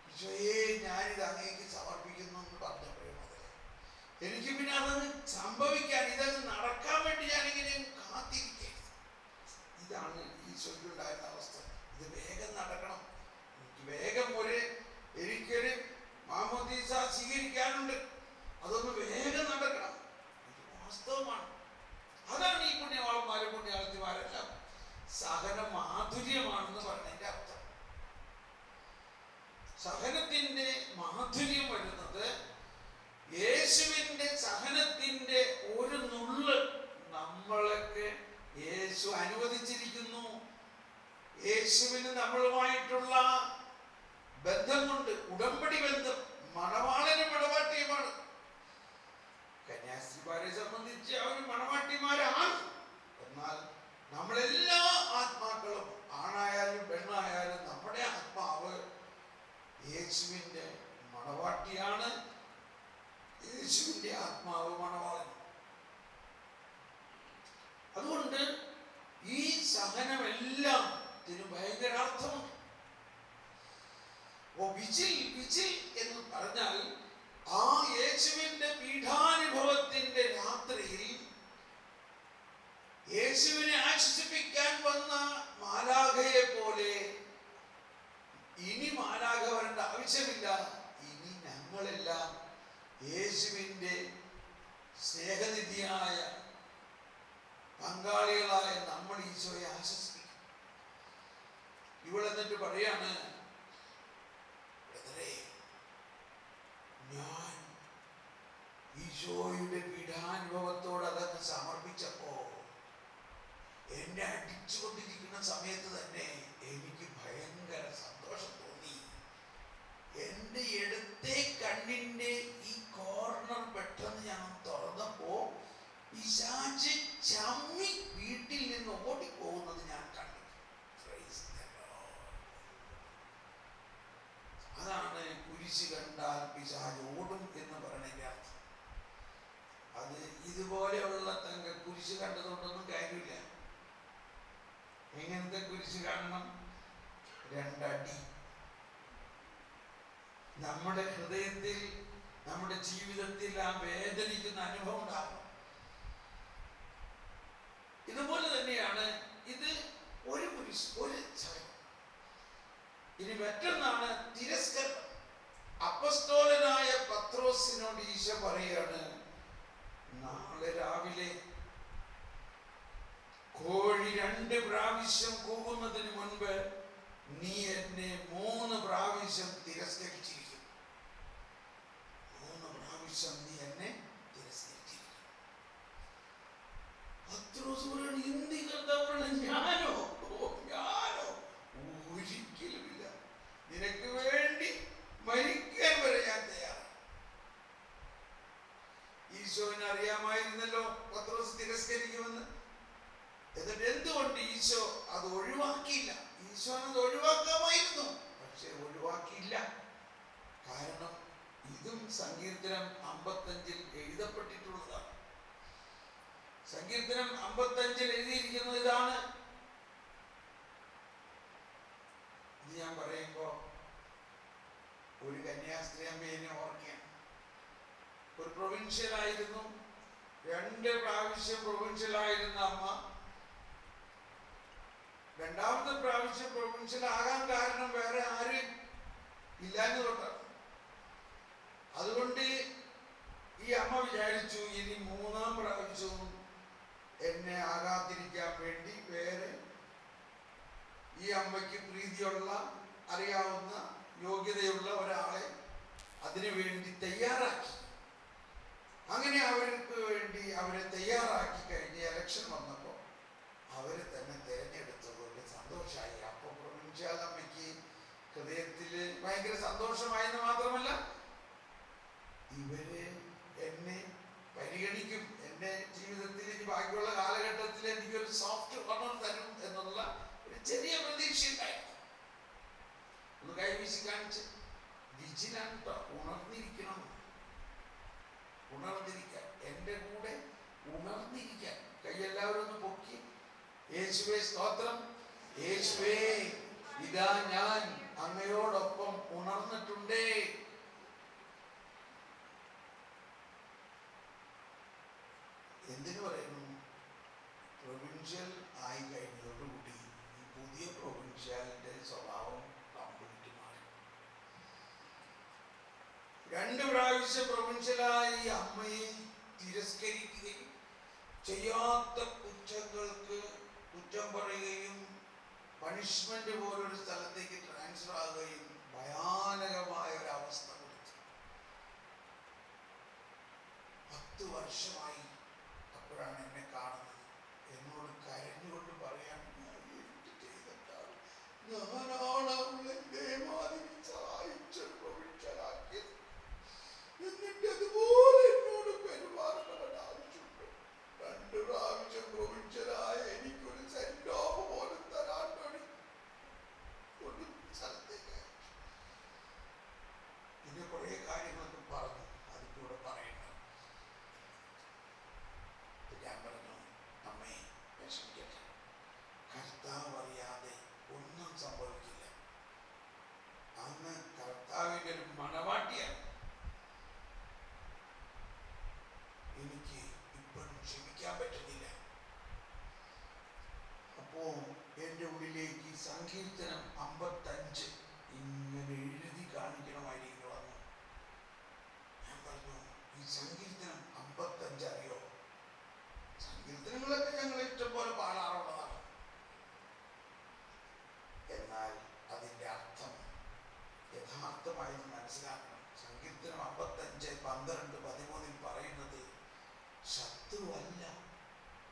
ഈശോയെ, ഞാനിത് അങ്ങേക്ക് സമർപ്പിക്കുന്നു എന്ന് പറഞ്ഞപ്പോഴേ മുതലേ എനിക്ക് പിന്നെ അതങ്ങ് സംഭവിക്കാൻ, ഇതങ്ങ് നടക്കാൻ വേണ്ടി ഞാനിങ്ങനെ കാത്തിരിക്കുകയായിരുന്നു. ഇതാണ് ഈശോയ്ക്കുണ്ടായിരുന്ന അവസ്ഥ. ഇത് വേഗം നടക്കണം. യേശുവിന് നമ്മളുമായിട്ടുള്ള ബന്ധം കൊണ്ട്, ഉടമ്പടി ബന്ധം, മണവാളനും മണവാട്ടിയുമാണ്. കന്യാസ്ത്രീമാരെ സംബന്ധിച്ച് അവർ മണവാട്ടിമാരാണ്. എന്നാൽ നമ്മളെല്ലാ ആത്മാക്കളും, ആണായാലും പെണ്ണായാലും, നമ്മുടെ ആത്മാവ് യേശുവിൻ്റെ മണവാട്ടിയാണ്. യേശുവിൻ്റെ ആത്മാവ് മണവാളൻ. അതുകൊണ്ട് ഈ സഹനമെല്ലാം ഇതിന് ഭയങ്കര അർത്ഥമുണ്ട്. വിജിൽ എന്ന് പറഞ്ഞാൽ ആ യേശുവിൻ്റെ പീഠാനുഭവത്തിന്റെ രാത്രിയിൽ യേശുവിനെ ആശ്വസിപ്പിക്കാൻ വന്ന മാലാഖയെ പോലെ ഇനി മാലാഖ വരേണ്ട ആവശ്യമില്ല. ഇനി ഞങ്ങളെല്ലാം യേശുവിൻ്റെ സ്നേഹനിധിയായ പങ്കാളികളായ നമ്മൾ ഈശോയെ ആശ്വസിപ്പിക്കും. ഇവളെന്നിട്ട് പറയാണ്, ഞാൻ ഈശോയുടെ പീഠാനുഭവത്തോട് അതൊക്കെ സമർപ്പിച്ചപ്പോ എന്നെ അടിച്ചുകൊണ്ടിരിക്കുന്ന സമയത്ത് തന്നെ എനിക്ക് ഭയങ്കര സന്തോഷം തോന്നി. എൻ്റെ ഇടത്തെ കണ്ണിൻ്റെ ഈ കോർണർ പെട്ടെന്ന് ഞാൻ തുറന്നപ്പോ പിശാച് ചമ്മി വീട്ടിൽ നിന്ന് ഓടിപ്പോകുന്നത് ഞാൻ കണ്ടു. അതാണ് കുരിശ് കണ്ടാൽ പിശാച് ഓടും എന്ന് പറയുന്നതിന്റെ അർത്ഥം. അത് ഇതുപോലെയുള്ള കുരിശ് കണ്ടതുകൊണ്ടൊന്നും കാര്യമില്ല. എങ്ങനത്തെ കുരിശ് കാണണം? രണ്ടടി. നമ്മുടെ ഹൃദയത്തിൽ, നമ്മുടെ ജീവിതത്തിൽ ആ വേദനിക്കുന്ന അനുഭവം ഉണ്ടാകണം. ഇതുപോലെ തന്നെയാണ് ഇത്. ഒരു കുരിശ്, ഒരു ചയം. ഇനി മറ്റൊന്നാണ് തിരസ്കരണം. അപ്പസ്തോലനായ പത്രോസിനോട് ഈശോ പറയാണ്, നാളെ രാവിലെ കോഴി 2 പ്രാവശ്യം കൂകുന്നതിന് മുൻപ് നീ എന്നെ 3 പ്രാവശ്യം തിരസ്കരിച്ചിരിക്കും. 3 പ്രാവശ്യം നീ എന്നെ തിരസ്കരിച്ചിരിക്കും. പത്രോസ് പറയാണ്, എന്തി കർത്താവാണ്, ഞാനോ? ഞാനോ? ഒരിക്കലുമില്ല. നിനക്ക് വേണ്ടി മരിക്കാൻ വരെ ഞാൻ തയ്യാറാണ്. ഈശോന് അറിയാമായിരുന്നല്ലോ പത്രോസ് തിരസ്കരിക്കുമെന്ന്. എന്നിട്ട് എന്തുകൊണ്ട് ഈശോ അത് ഒഴിവാക്കിയില്ല? ഈശോനത് ഒഴിവാക്കാമായിരുന്നു, പക്ഷെ ഒഴിവാക്കിയില്ല. കാരണം ഇതും സങ്കീർത്തനം 55 എഴുതപ്പെട്ടിട്ടുള്ളതാണ്. സങ്കീർത്തനം 55 എഴുതിയിരിക്കുന്നത് ഇതാണ്. ഇത് ഞാൻ പറയുമ്പോ ഒരു കന്യാസ്ത്രീ അമ്മയെ ഓർക്കുകയാണ്. ഒരു പ്രൊവിൻഷ്യലായിരുന്നു, 2 പ്രാവശ്യം പ്രൊവിൻഷ്യലായിരുന്ന അമ്മ രണ്ടാമത്തെ പ്രാവശ്യം പ്രൊവിൻഷ്യൽ ആകാൻ കാരണം വേറെ ആരും ഇല്ലാന്ന് തൊട്ടാണ്. അതുകൊണ്ട് ഈ അമ്മ വിചാരിച്ചു, ഇനി 3-ാം പ്രാവശ്യവും എന്നെ ആകാതിരിക്കാൻ വേണ്ടി വേറെ ഈ അമ്മയ്ക്ക് പ്രീതിയുള്ള, അറിയാവുന്ന, യോഗ്യതയുള്ള ഒരാളെ അതിനു വേണ്ടി തയ്യാറാക്കി. അങ്ങനെ അവർക്ക് വേണ്ടി അവരെ തയ്യാറാക്കി കഴിഞ്ഞ് ഇലക്ഷൻ വന്നപ്പോൾ അവരെ തന്നെ തിരഞ്ഞെടുത്തതുകൊണ്ട് സന്തോഷമായി. അപ്പോൾ പ്രൊവിൻഷ്യൽ അമ്മയ്ക്ക് ഹൃദയത്തിൽ ഭയങ്കര സന്തോഷമായെന്ന് മാത്രമല്ല, ഇവര് എന്നെ പരിഗണിക്കും, എന്റെ ജീവിതത്തിൽ ഇനി ബാക്കിയുള്ള കാലഘട്ടത്തിൽ എനിക്കൊരു സോഫ്റ്റ് കോർണർ തരും എന്നുള്ള ഒരു ചെറിയ പ്രതീക്ഷ ഉണ്ടായിരുന്നു. ഒന്ന് കൈവീശി കാണിച്ച് വിജിലൻസ്, ഉണർന്നിരിക്കണം, ഉണർന്നിരിക്കാൻ, എൻ്റെ കൂടെ ഉണർന്നിരിക്കാൻ. കൈയെല്ലാവരും ഒന്ന് പൊക്കി, യേശുവേ സ്തോത്രം, യേശുവേ ഇതാ ഞാൻ അങ്ങയോടൊപ്പം ഉണർന്നിട്ടുണ്ടേ. എന്തിനു പറയുന്നു? പ്രൊവിൻഷ്യൽ ആയി കഴിഞ്ഞതോടുകൂടി ഈ പുതിയ പ്രൊവിൻഷ്യലിന്റെ സ്വഭാവം കംപ്ലീറ്റ് മാറി. 2 പ്രാവശ്യം പ്രൊവിൻഷ്യലായി അമ്മയെ തിരസ്കരിക്കുകയും ചെയ്യാത്ത കുറ്റങ്ങൾക്ക് കുറ്റം പറയുകയും പണിഷ്മെന്റ് പോലൊരു സ്ഥലത്തേക്ക് ട്രാൻസ്ഫർ ആകുകയും ഭയാനകമായ ഒരവസ്ഥ കൊടുത്തു. 10 വർഷമായി. അപ്പോഴാണ് എന്നെ കാണുന്നത്. എന്നോട് കരഞ്ഞുകൊണ്ട് പറയാൻ, ഞാൻ എന്ത് ചെയ്തിട്ടാണ്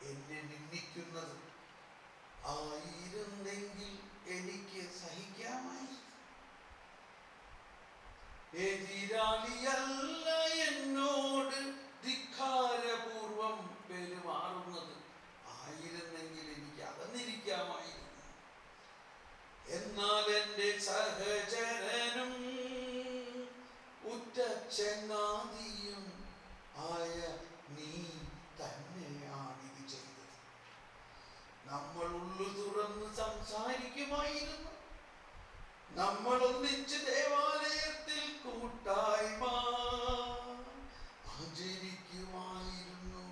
എന്നെ നിന്ദിക്കുന്നത് ആയിരുന്നെങ്കിൽ എനിക്ക് സഹിക്കാമായിരുന്നു. എതിരാളിയല്ല എന്നോട് ധിക്കാരപൂർവം പെരുമാറുന്നത് ആയിരുന്നെങ്കിൽ എനിക്ക് അകന്നിരിക്കാമായിരുന്നു. എന്നാൽ എൻ്റെ സഹചരനും ഉറ്റ ചങ്ങാതിയും ആയ നീ തന്നെയാണിത് ചെയ്തത്. നമ്മൾ ഉള്ളു തുറന്ന് സംസാരിക്കുമായിരുന്നു. നമ്മൾ ഒന്നിച്ച് ദേവാലയത്തിൽ കൂട്ടായ്മ ആചരിക്കുമായിരുന്നു.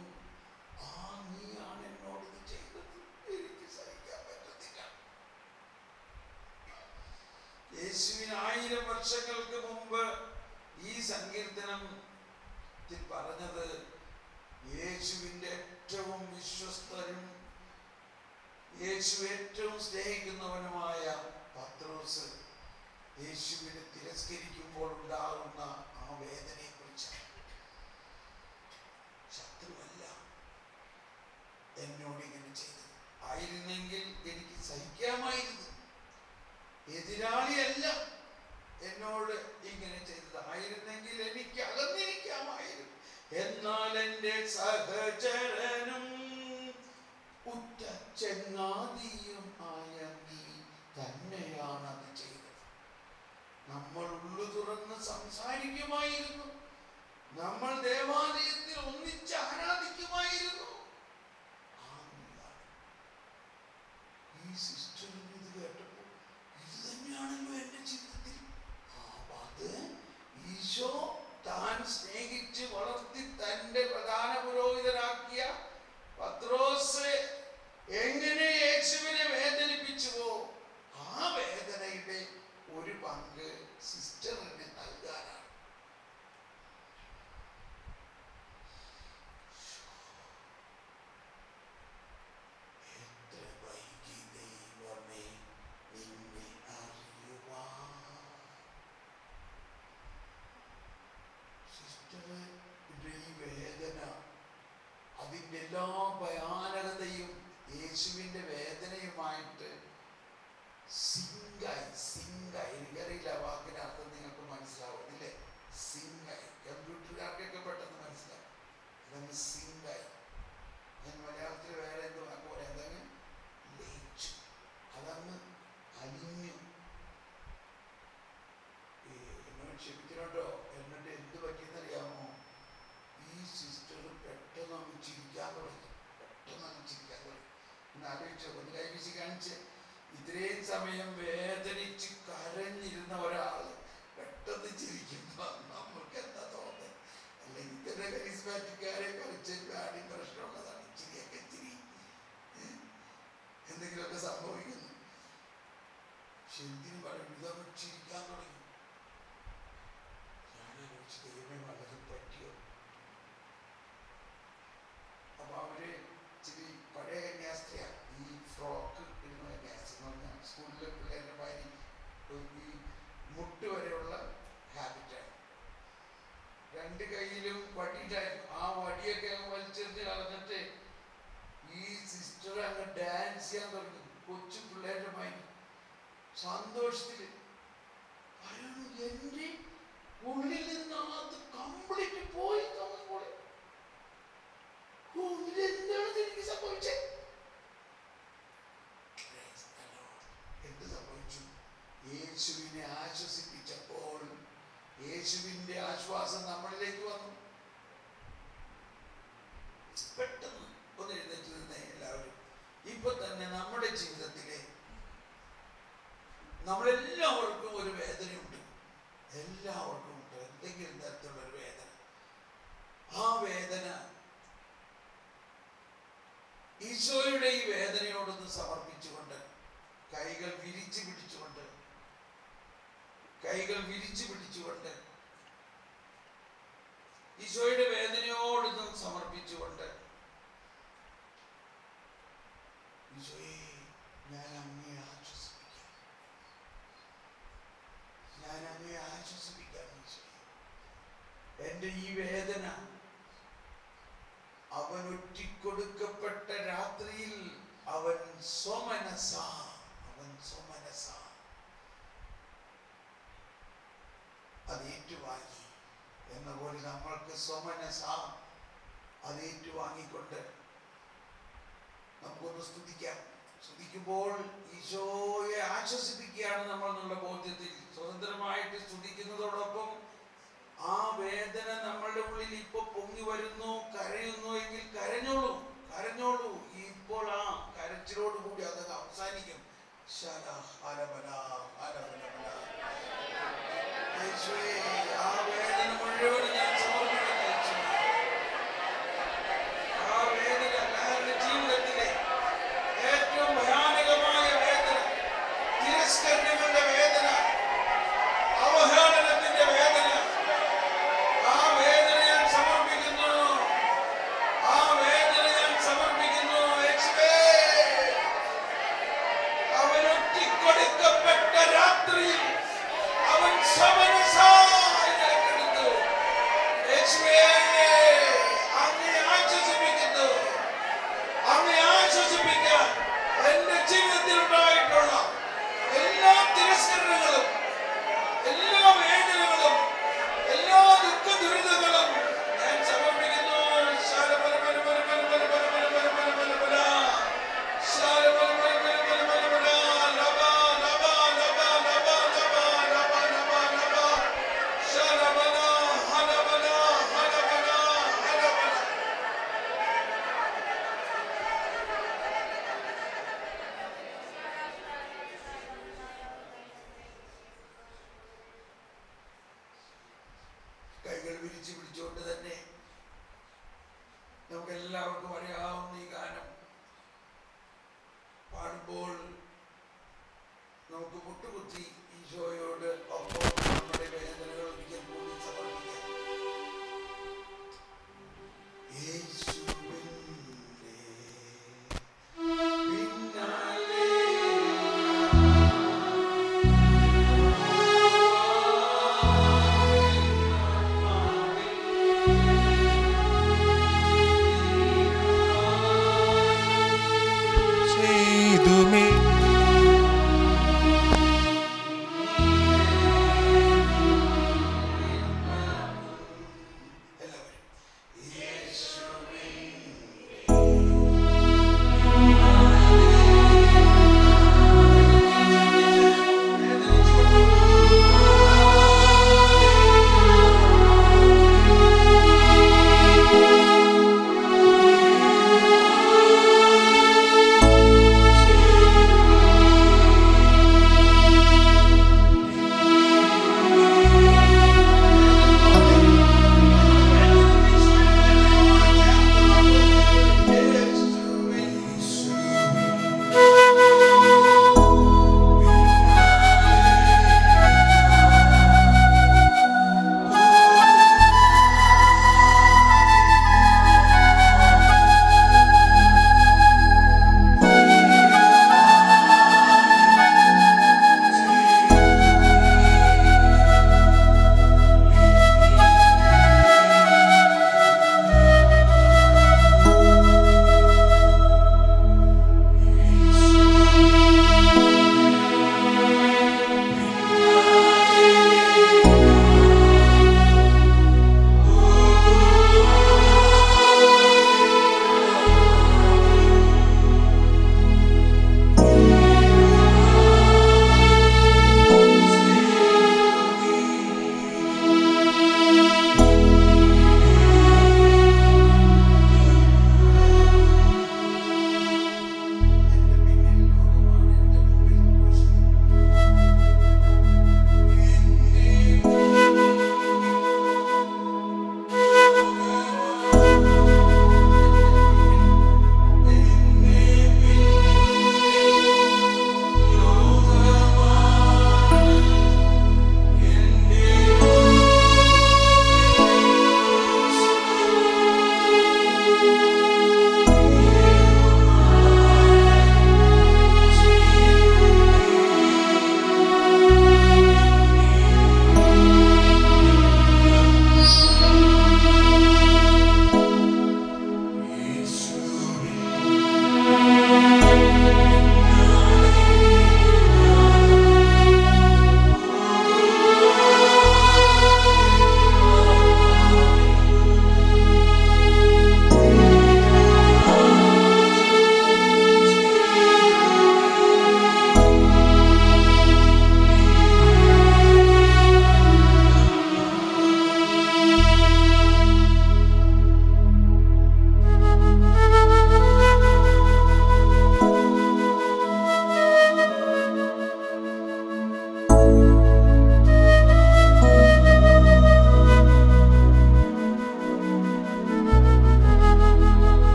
നീയാണ് എന്നോട് ഇത് ചെയ്തത്. എനിക്ക് സഹിക്കാൻ പറ്റുന്നില്ല. യേശുവിന് 1000 വർഷങ്ങൾക്ക് മുമ്പ് ഈ സങ്കീർത്തനത്തിൽ പറഞ്ഞത് യേശുവിൻ്റെ ഏറ്റവും വിശ്വസ്തരും യേശു ഏറ്റവും സ്നേഹിക്കുന്നവനുമായ പത്രോസ് യേശുവിനെ തിരസ്കരിക്കുമ്പോൾ ഉണ്ടാകുന്ന ആ വേദനയെ കുറിച്ചാണ്. ശത്രുവല്ല എന്നോട് ഇങ്ങനെ ചെയ്തത്, ആയിരുന്നെങ്കിൽ എനിക്ക് സഹിക്കാമായിരുന്നു. എതിരാളിയല്ല എന്നോട് ഇങ്ങനെ ചെയ്തത്, ആയിരുന്നെങ്കിൽ എനിക്ക് അകന്നിരിക്കാമായിരുന്നു. എന്നാൽ എൻ്റെ സഹചരനും ഉറ്റ ചങ്ങാതിയും ആയ നീ തന്നെയാണ് അത് ചെയ്തത്. നമ്മൾ ഉള്ളു തുറന്ന് സംസാരിക്കുമായിരുന്നു. നമ്മൾ ദേവാലയത്തിൽ ഒന്നിച്ച് ആരാധിക്കുമായിരുന്നു. ഈ സിസ്റ്ററിന് ഇത് കേട്ടപ്പോൾ ഇത് തന്നെയാണല്ലോ എൻ്റെ ജീവിതത്തിൽ. അത് ഈശോ താൻ സ്നേഹിച്ച് വളർത്തി തൻ്റെ പ്രധാന പുരോഹിതനാക്കിയ പത്രോസ് എങ്ങനെ യേശുവിനെ വേദനിപ്പിച്ചുവോ ആ വേദനയുടെ ഒരു പങ്ക് സിസ്റ്ററിന് നൽകാനാണ്. എത്ര വൈകി ദൈവമേ നിന്നെ അറിയുവാൻ. സിസ്റ്ററിന്റെ ഈ വേദന, അതിൻ്റെ എല്ലാ ഭയാനകതയും യേശുവിൻ്റെ വേദനയുമായിട്ട് സിങ്കായി. എനിക്കറിയില്ല വാക്കിൻ്റെ അർത്ഥം നിങ്ങൾക്ക് മനസ്സിലാവും ഇല്ലേ? സിങ്കായി. കമ്പ്യൂട്ടറുകാർക്കൊക്കെ പെട്ടെന്ന് മനസ്സിലാവും. അതങ്ങ് സിങ്കായി. ഞാൻ മലയാളത്തിൽ വേറെ എന്തോ വാക്ക് പറയാം, അതങ്ങ് ലയിച്ചു, അതങ്ങ് അലിഞ്ഞു. എന്നോട് ക്ഷമിക്കണോട്ടോ. എന്നിട്ട് എന്ത് പറ്റിയെന്നറിയാമോ? ഈ സിസ്റ്റർ പെട്ടെന്ന് അങ്ങ് ചിരിക്കാൻ തുടങ്ങി. ഒന്ന് ആലോചിച്ചോ, ഒന്ന് കൈവീശി കാണിച്ച്. ഇത്രയും സമയം വേദനിച്ച് കരഞ്ഞിരുന്ന ഒരാൾ പെട്ടെന്ന് ചിരിക്കുമ്പോൾ നമുക്ക് എന്താ തോന്നുന്നത്? അല്ലെങ്കിൽ തന്നെ കരിസ്മാറ്റിക്കാരെ കുറച്ച് ആടി പ്രശ്നമുള്ളതാണ്. ചിരിയൊക്കെ ചിരി എന്തെങ്കിലുമൊക്കെ സംഭവിക്കുന്നു. ശരിക്കും ഇതൊന്ന് ചിരിക്കാൻ തുടങ്ങി. ഞാനാലോചിച്ച് ദൈവമേ വളരെ പറ്റിയോ. അപ്പൊ അവര് ഇച്ചിരി പഴയ കന്യാസ്ത്രീയാണ്. ഈ ഫ്രോക്ക് ഇടുന്ന കന്യാസ്ത്രീ എന്ന് പറഞ്ഞാൽ സ്കൂളിലെ പിള്ളേരുടെ ഭാര്യ ഈ മുട്ട് വരെയുള്ള ഹാബിറ്റാണ്. 2 കൈയിലും വടിയിട്ടായിരുന്നു. ആ വടിയൊക്കെ അങ്ങ് വലിച്ചെറിഞ്ഞ് കളഞ്ഞിട്ട് ഈ സിസ്റ്റർ അങ്ങ് ഡാൻസ് ചെയ്യാൻ തുടങ്ങി. കൊച്ചു പിള്ളേരുടെ ഭാര്യ സന്തോഷത്തില് പറയണു, എൻ്റെ ഉള്ളിൽ നിന്ന് അത് കംപ്ലീറ്റ് പോയി. എന്താണ് എനിക്ക് സംഭവിച്ചത്? എന്ത് സംഭവിച്ചു? യേശുവിനെ ആശ്വസിപ്പിച്ചപ്പോൾ യേശുവിൻ്റെ ആശ്വാസം നമ്മളിലേക്ക് വന്നു. പെട്ടെന്ന് ഒന്ന് എഴുന്നേറ്റ് നിന്നേ എല്ലാവരും. ഇപ്പൊ തന്നെ നമ്മുടെ ജീവിതത്തിലെ നമ്മളെല്ലാവർക്കും ഒരു വേദനയുണ്ട്. എല്ലാവർക്കും ഉണ്ട് എന്തെങ്കിലും തരത്തിലുള്ള ഒരു വേദന. ആ വേദന ഈശോയുടെ ഈ വേദനയോടൊന്ന് സമർപ്പിച്ചുകൊണ്ട് കൈകൾ വിരിച്ചു പിടിച്ചുകൊണ്ട് ഈശോയുടെ വേദനയോടൊന്നും സമർപ്പിച്ചുകൊണ്ട്, ഈശോയെ ഞാൻ അങ്ങയെ ആശ്വസിപ്പിക്കാം. ഈശോയെ എൻ്റെ ഈ വേദന അവൻ ഒറ്റിക്കൊടുക്കപ്പെട്ട രാത്രിയിൽ അവൻ സ്വമനസ അത് ഏറ്റുവാങ്ങി എന്ന പോലെ നമ്മൾക്ക് സ്വമനസ അത് ഏറ്റുവാങ്ങിക്കൊണ്ട് നമുക്കൊന്ന് സ്തുതിക്കാം. സ്തുതിക്കുമ്പോൾ ഈശോയെ ആശ്വസിപ്പിക്കുകയാണ് നമ്മൾ എന്നുള്ള ബോധ്യത്തിൽ സ്വതന്ത്രമായിട്ട് സ്തുതിക്കുന്നതോടൊപ്പം ആ വേദന നമ്മളുടെ ഉള്ളിൽ ഇപ്പൊ പൊങ്ങി വരുന്നു, കരയുന്നു എങ്കിൽ കരഞ്ഞോളൂ. ഇപ്പോൾ ആ കരച്ചിലോട് കൂടി അത് അവസാനിക്കും. ആ വേദന മുഴുവൻ ഞാൻ സമർപ്പിക്കുന്നു. ആ വേദന എല്ലാവരുടെ ജീവിതത്തിലെ ഏറ്റവും ഭയാനകമായ വേദന, തിരസ്കരണങ്ങളുടെ വേദന, അവഹേളനത്തിന്റെ വേദന, ആ വേദന ഞാൻ സമർപ്പിക്കുന്നു. ആ വേദന ഞാൻ സമർപ്പിക്കുന്നു. അവൻ ഒറ്റിക്കൊടുക്കപ്പെട്ട രാത്രിയിൽ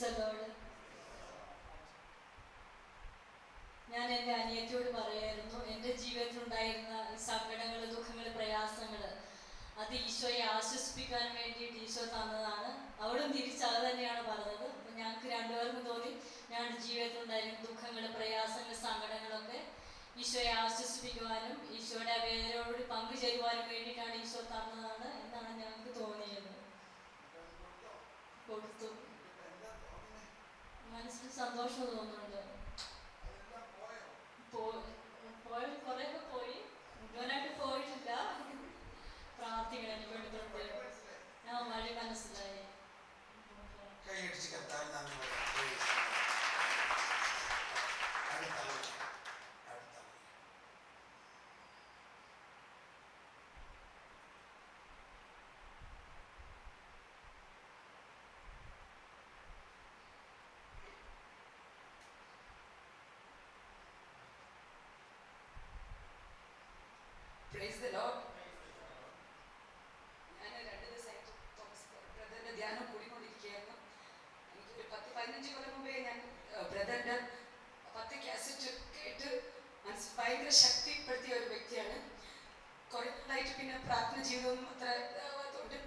the Lord. ഞാൻ എൻ്റെ അനിയത്തിയോട് പറയായിരുന്നു എൻ്റെ ജീവിതത്തിലുണ്ടായിരുന്ന സങ്കടങ്ങൾ, ദുഃഖങ്ങൾ, പ്രയാസങ്ങൾ അത് ഈശോയെ ആശ്വസിപ്പിക്കാൻ വേണ്ടിയിട്ട് ഈശോ തന്നതാണ്. അവളും തിരിച്ചത് തന്നെയാണ് പറഞ്ഞത്. അപ്പം ഞങ്ങൾക്ക് രണ്ടുപേർക്കും തോന്നി ഞങ്ങളുടെ ജീവിതത്തിലുണ്ടായിരുന്ന ദുഃഖങ്ങൾ, പ്രയാസങ്ങൾ, സങ്കടങ്ങളൊക്കെ ഈശോയെ ആശ്വസിപ്പിക്കുവാനും ഈശോയുടെ വേദനയോടുകൂടി പങ്കുചേരുവാനും വേണ്ടിയിട്ടാണ് ഈശോ തന്നതാണ് എന്നാണ് ഞങ്ങൾക്ക് തോന്നിയത്. കൊടുത്തു. മനസ്സിന് സന്തോഷം തോന്നുന്നുണ്ട്. പോയി കുറേയൊക്കെ പോയി, മുഴുവനായിട്ട് പോയിട്ടില്ല. പ്രാർത്ഥിക്കണം എനിക്ക് വേണ്ടി. ഞാൻ വഴി മനസ്സിലായി. Praise the Lord. ഞാൻ 2 ദിവസമായിട്ട് തോമസ് ബ്രദറിന്റെ ധ്യാനം കൂടിക്കൊണ്ടിരിക്കുകയായിരുന്നു. എനിക്കൊരു 10-15 കൊല്ലം മുമ്പേ ഞാൻ ബ്രദറിന്റെ 10 കാസറ്റ് കേട്ട് മനസ്സ് ഭയങ്കര ശക്തിപ്പെടുത്തിയ ഒരു വ്യക്തിയാണ്. കുറേ നാളായിട്ട് പിന്നെ പ്രാർത്ഥന ജീവിതമൊന്നും അത്ര ഇതാവാത്തതുകൊണ്ട്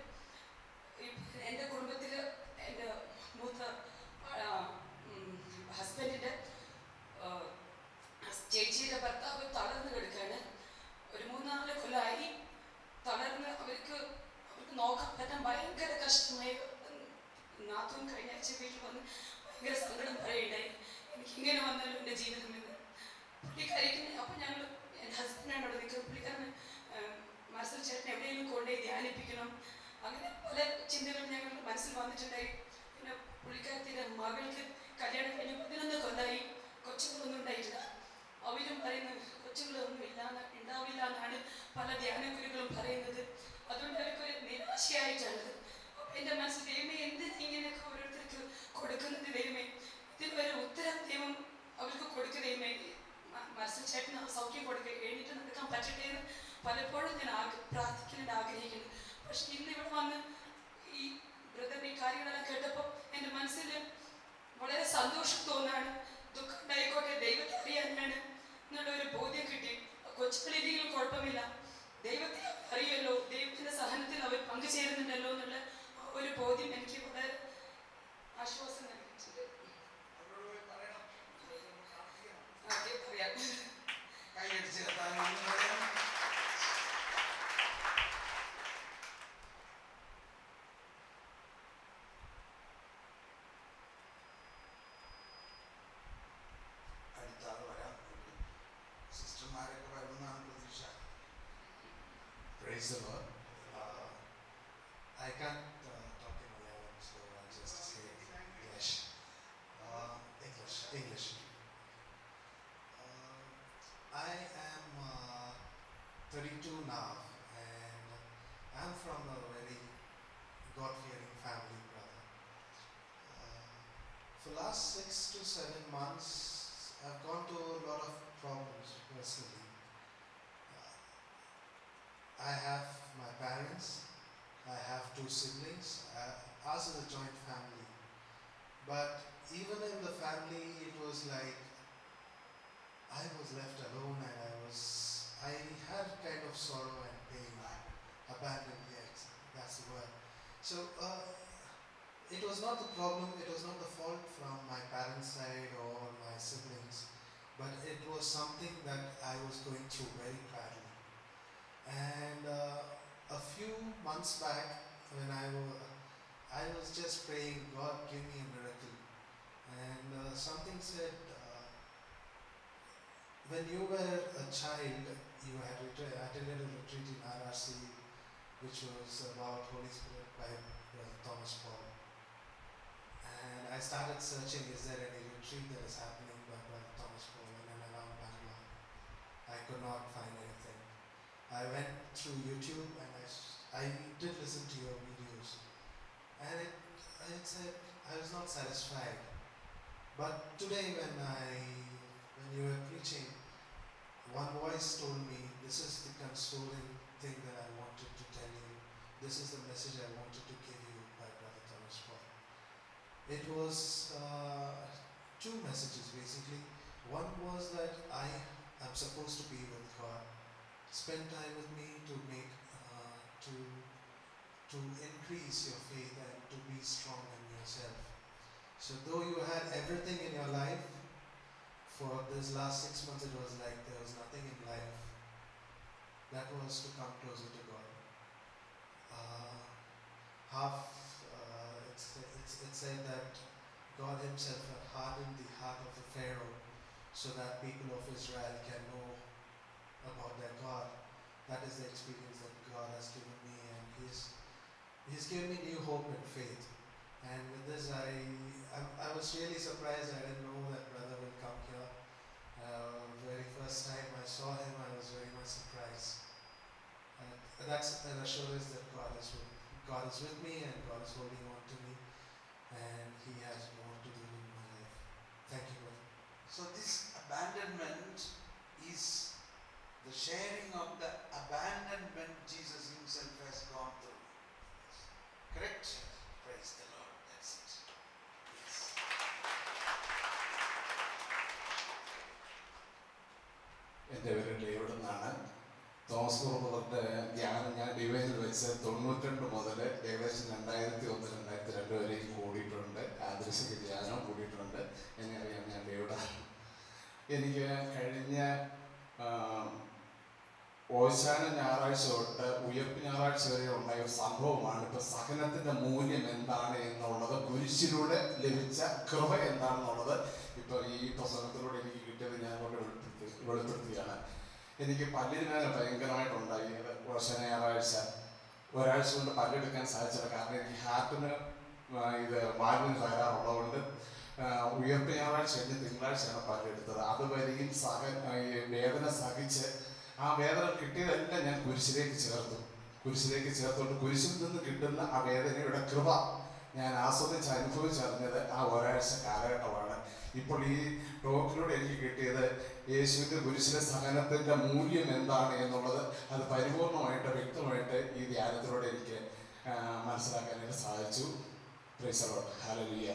എൻ്റെ കുടുംബത്തിൽ എൻ്റെ മൂത്ത ഹസ്ബൻഡിൻ്റെ ചേച്ചിയുടെ ഭർത്താവ് തളർന്ന് കിടക്കുകയാണ്. ഒരു 3-4 കൊല്ലമായി തളർന്ന് അവർക്ക് നോക്കാൻ പറ്റാൻ ഭയങ്കര കഷ്ടമായി. നാത്തൂൻ കഴിഞ്ഞ ആഴ്ച വീട്ടിൽ വന്ന് ഭയങ്കര സങ്കടം പറയുണ്ടായി, എനിക്കിങ്ങനെ വന്നല്ലോ എൻ്റെ ജീവിതം എന്ന്. പുള്ളിക്കാരിക്ക് അപ്പം ഞങ്ങൾ എൻ്റെ ഹസ്ബൻഡാണ് അവിടെ നിൽക്കുന്നത്. പുള്ളിക്കാരന് മാസ്റ്റർ ചേട്ടൻ എവിടെയെങ്കിലും കൊണ്ടുപോയി ധ്യാനിപ്പിക്കണം, അങ്ങനെ പല ചിന്തകൾ ഞങ്ങളുടെ മനസ്സിൽ വന്നിട്ടുണ്ടായി. പിന്നെ പുള്ളിക്കാരത്തിൻ്റെ മകൾക്ക് കല്യാണം കഴിഞ്ഞ് 11 കൊല്ലമായി, കൊച്ചുങ്ങളൊന്നും ഉണ്ടായിട്ടില്ല. അവരും പറയുന്നത് കൊച്ചുങ്ങളൊന്നും ഉണ്ടാവില്ല എന്നാണ് പല ധ്യാനഗുരുക്കളും പറയുന്നത്. അതുകൊണ്ട് അവർക്കൊരു നിരാശയായിട്ടാണ്. എൻ്റെ മനസ്സിൽ ദൈവമേ എന്തിനാ ഇങ്ങനെയൊക്കെ ഓരോരുത്തർക്ക് കൊടുക്കുന്നത് ദൈവമേ, ഇതിന് ഒരു ഉത്തരം ദൈവം അവർക്ക് കൊടുക്കുക ദൈവമേ. മാസ്റ്റർ ചേട്ടന് സൗഖ്യം കൊടുക്കുക, എഴുന്നേറ്റ് നടക്കാൻ പറ്റട്ടെ എന്ന് പലപ്പോഴും ഞാൻ പ്രാർത്ഥിക്കാനായിട്ട് ആഗ്രഹിക്കുന്നു. പക്ഷെ ഇന്ന് ഇവിടെ വന്ന് ഈ ബ്രദറിൻ്റെ ഈ കാര്യങ്ങളെല്ലാം കേട്ടപ്പോൾ എൻ്റെ മനസ്സിൽ വളരെ സന്തോഷം തോന്നാണ്. ദുഃഖം ഉണ്ടായിക്കോട്ടെ, ദൈവത്തെ അറിയാനാണ് എന്നുള്ള ഒരു ബോധ്യം കിട്ടി. കൊച്ചുകളിലെങ്കിലും കുഴപ്പമില്ല, ദൈവത്തെ അറിയുമല്ലോ, ദൈവത്തിൻ്റെ സഹനത്തിൽ അവർ പങ്കുചേരുന്നുണ്ടല്ലോ എന്നുള്ള ഒരു ബോധ്യം എനിക്ക് വളരെ ആശ്വാസം നൽകിയിട്ടുണ്ട്. Praise the Lord. I can't talk in Malayalam, so I'll just say English. English. I am 32 now, and I'm from a very God-fearing family, brother. For last 6 to 7 months, I've gone to a lot of problems personally. I have my parents, I have 2 siblings, ours is a joint family. But even in the family, it was like I was left alone, and I had kind of sorrow and pain, abandoned, yet, that's the word. So it was not the problem, it was not the fault from my parents' side or my siblings, but it was something that I was going through very badly. And a few months back, when I was just praying, God, give me a miracle. And something said, when you were a child, you had attended a retreat in RRC, which was about Holy Spirit by Brother Thomas Paul. And I started searching, is there any retreat that is happening by Brother Thomas Paul in and around Bangalore? I could not find anything. I went through YouTube and I did listen to your videos, and it said I was not satisfied. But today when you were preaching, one voice told me, this is the consoling thing that I wanted to tell you. This is the message I wanted to give you by Brother Thomas Paul. It was two messages basically. One was that I am supposed to be with God. Spend time with me to make to increase your faith and to be strong in yourself. So though you had everything in your life, for this last 6 months it was like there was nothing in life. That was to come closer to God. It said that God himself had hardened the heart of the Pharaoh so that people of Israel can know about their God. That is the experience that God has given me, and He's given me new hope and faith. And with this, I was really surprised. I didn't know that brother will come here. Very first time I saw him, I was very much surprised. And that's an assurance that God is with me, and God is holding on to me, and He has more to do in my life. Thank you, brother. So this abandonment is the sharing of the abandonment Jesus himself has gone through. Correct? Praise the Lord. That's it. Yes. എൻ്റെ പേര് David എന്നാണ്. Thomas ബ്രദറിൻ്റെ ധ്യാനം ഞാൻ ഡിവൈനിൽ വെച്ച് 92 മുതൽ ഏകദേശം 2001-2002 വരെ കൂടിയിട്ടുണ്ട്. ആദർശിക ധ്യാനം കൂടിയിട്ടുണ്ട്. എന്നെ അറിയാം, ഞാൻ ഡേവിഡാണ്. എനിക്ക് കഴിഞ്ഞ ഓശാന ഞായറാഴ്ച തൊട്ട് ഉയർപ്പ് ഞായറാഴ്ച വരെ ഉണ്ടായ ഒരു സംഭവമാണ് ഇപ്പോൾ സഹനത്തിൻ്റെ മൂല്യം എന്താണ് എന്നുള്ളത്, കുരിശിലൂടെ ലഭിച്ച കൃപ എന്താണെന്നുള്ളത് ഇപ്പോൾ ഈ പ്രസംഗത്തിലൂടെ എനിക്ക് കിട്ടിയത് ഞാൻ കൊണ്ട് വെളിപ്പെടുത്തുകയാണ്. എനിക്ക് പല്ലിന് വേദന ഭയങ്കരമായിട്ടുണ്ടായി. ഓശാന ഞായറാഴ്ച ഒരാഴ്ച കൊണ്ട് പല്ലെടുക്കാൻ സാധിച്ചില്ല. കാരണം എനിക്ക് ഹാർട്ടിന് ഇത് വാൽവിന് തകരാറുള്ളതുകൊണ്ട് ഉയർപ്പ് ഞായറാഴ്ച കഴിഞ്ഞ് തിങ്കളാഴ്ചയാണ് പല്ലെടുത്തത്. അതുവരെയും വേദന സഹിച്ച് ആ വേദന കിട്ടിയതെല്ലാം ഞാൻ കുരിശിലേക്ക് ചേർത്തുകൊണ്ട് കുരിശിൽ നിന്ന് കിട്ടുന്ന ആ വേദനയുടെ കൃപ ഞാൻ ആസ്വദിച്ച് അനുഭവിച്ചറിഞ്ഞത് ആ ഒരാഴ്ച കാലഘട്ടമാണ്. ഇപ്പോൾ ഈ ടോക്കിലൂടെ എനിക്ക് കിട്ടിയത് യേശുവിൻ്റെ കുരിശിലെ സഹനത്തിൻ്റെ മൂല്യം എന്താണ് എന്നുള്ളത് അത് പരിപൂർണമായിട്ട് വ്യക്തമായിട്ട് ഈ ധ്യാനത്തിലൂടെ എനിക്ക് മനസ്സിലാക്കാനായിട്ട് സാധിച്ചു. Praise the Lord. ഹല്ലേലൂയ.